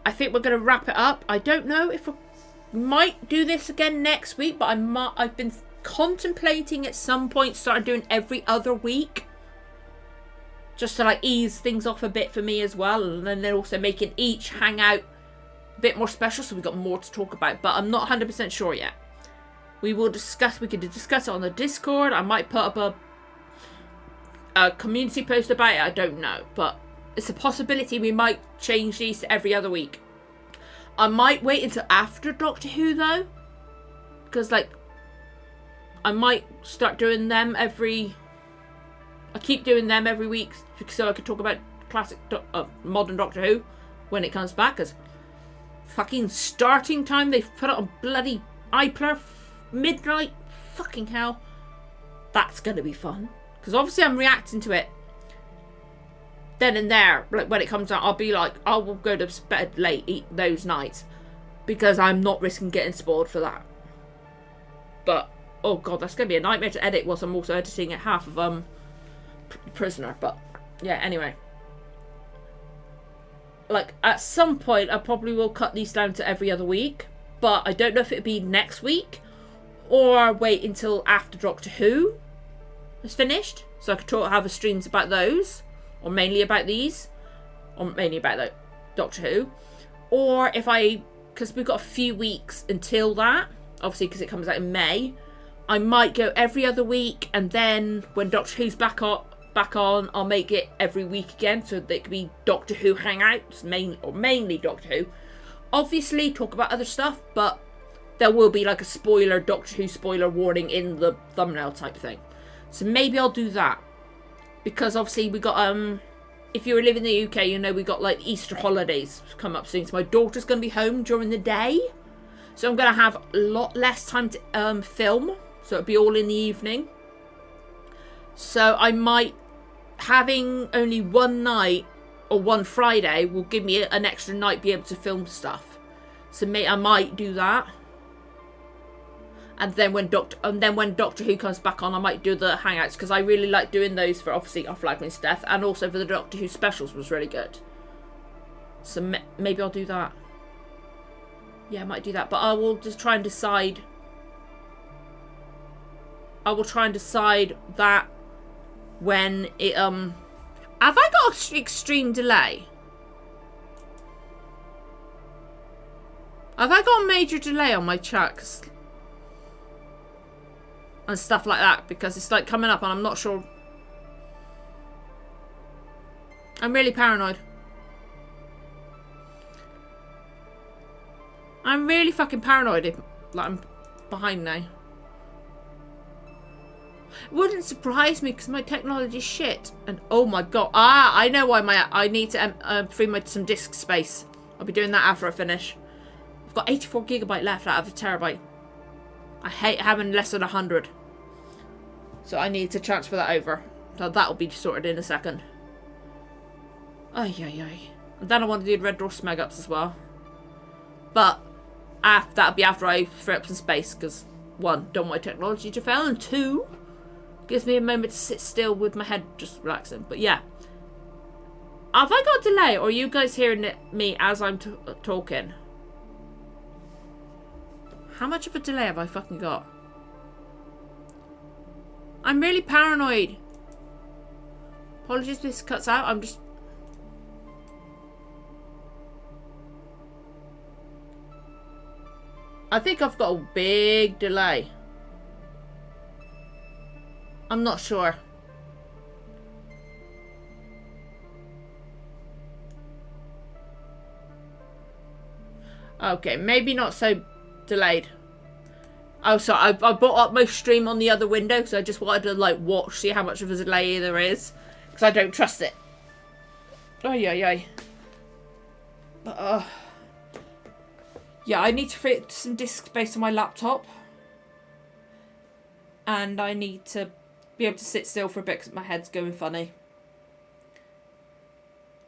I think we're gonna wrap it up. I don't know if we might do this again next week, but I've been contemplating at some point starting doing every other week, just to like ease things off a bit for me as well, and then they're also making each hangout a bit more special, so we've got more to talk about. But I'm not 100% sure yet. We could discuss it on the Discord. I might put up a community post about it. I don't know, but it's a possibility we might change these to every other week. I might wait until after Doctor Who though, because like I might start doing them I keep doing them every week so I could talk about classic modern Doctor Who when it comes back. Because fucking starting time, they've put it on bloody iPlayer midnight. Fucking hell, that's gonna be fun. Because obviously I'm reacting to it then and there. Like when it comes out, I'll be like, I will go to bed late those nights because I'm not risking getting spoiled for that. But oh god, that's gonna be a nightmare to edit whilst I'm also editing at half of Prisoner. But yeah, anyway, like at some point I probably will cut these down to every other week, but I don't know if it'll be next week or wait until after Doctor Who is finished so I could have a streams about those, or mainly about these, or mainly about the Doctor Who, or if because we've got a few weeks until that, obviously because it comes out in May, I might go every other week, and then when Doctor Who's back on, I'll make it every week again, so that it could be Doctor Who hangouts, mainly Doctor Who. Obviously talk about other stuff, but there will be like a Doctor Who spoiler warning in the thumbnail type thing. So maybe I'll do that. Because obviously we got, if you live in the UK, you know we got like Easter holidays come up soon. So my daughter's going to be home during the day. So I'm going to have a lot less time to film. So it'll be all in the evening. So I might, having only one night or one Friday will give me an extra night be able to film stuff. So I might do that. And then when Doctor Who comes back on, I might do the Hangouts, because I really like doing those for obviously our Flagman's death, and also for the Doctor Who specials was really good. So maybe I'll do that. Yeah, I might do that, but I will just try and decide. I will try and decide that when it Have I got an extreme delay? Have I got a major delay on my chat? And stuff like that, because it's like coming up and I'm not sure. I'm really paranoid. I'm really fucking paranoid if like I'm behind now. It wouldn't surprise me because my technology's shit. And oh my god. I know why I need to free some disk space. I'll be doing that after I finish. I've got 84 gigabyte left out of a terabyte. I hate having less than 100. So I need to transfer that over. So that'll be sorted in a second. Ay, ay, ay. And then I want to do Red Dwarf Smeg Ups as well. But that'll be after I free up some space. Because, one, don't want my technology to fail. And two, gives me a moment to sit still with my head just relaxing. But yeah. Have I got a delay? Or are you guys hearing me as I'm talking? How much of a delay have I fucking got? I'm really paranoid. Apologies if this cuts out. I'm just... I think I've got a big delay. I'm not sure. Okay, maybe not so delayed. Oh, sorry, I brought up my stream on the other window because I just wanted to, like, watch, see how much of a delay there is. Because I don't trust it. Oh, yeah. Yeah, I need to fit some disk space on my laptop. And I need to be able to sit still for a bit because my head's going funny.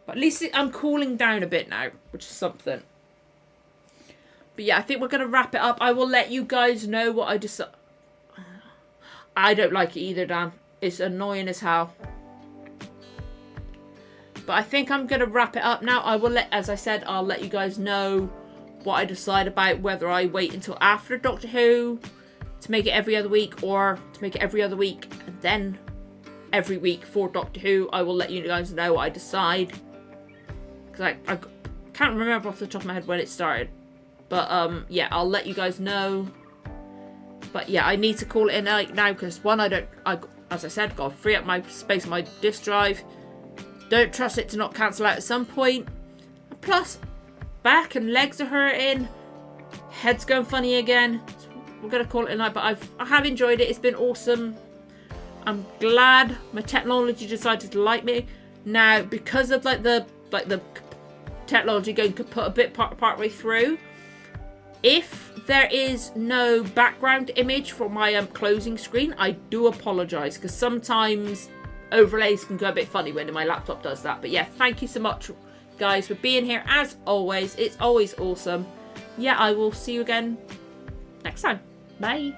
But at least I'm cooling down a bit now, which is something. But yeah, I think we're going to wrap it up. I will let you guys know what I decide. I don't like it either, Dan. It's annoying as hell. But I think I'm going to wrap it up now. I will as I said, I'll let you guys know what I decide about whether I wait until after Doctor Who to make it every other week, or to make it every other week and then every week for Doctor Who. I will let you guys know what I decide. Because I can't remember off the top of my head when it started. But, yeah, I'll let you guys know. But, yeah, I need to call it in now because, one, as I said, got to free up my space on my disk drive. Don't trust it to not cancel out at some point. And plus, back and legs are hurting. Head's going funny again. So we're going to call it a night. But I have enjoyed it. It's been awesome. I'm glad my technology decided to like me. Now, because of, the technology going to put a bit part way through, if there is no background image for my closing screen, I do apologise, because sometimes overlays can go a bit funny when my laptop does that. But yeah, thank you so much, guys, for being here. As always, it's always awesome. Yeah, I will see you again next time. Bye.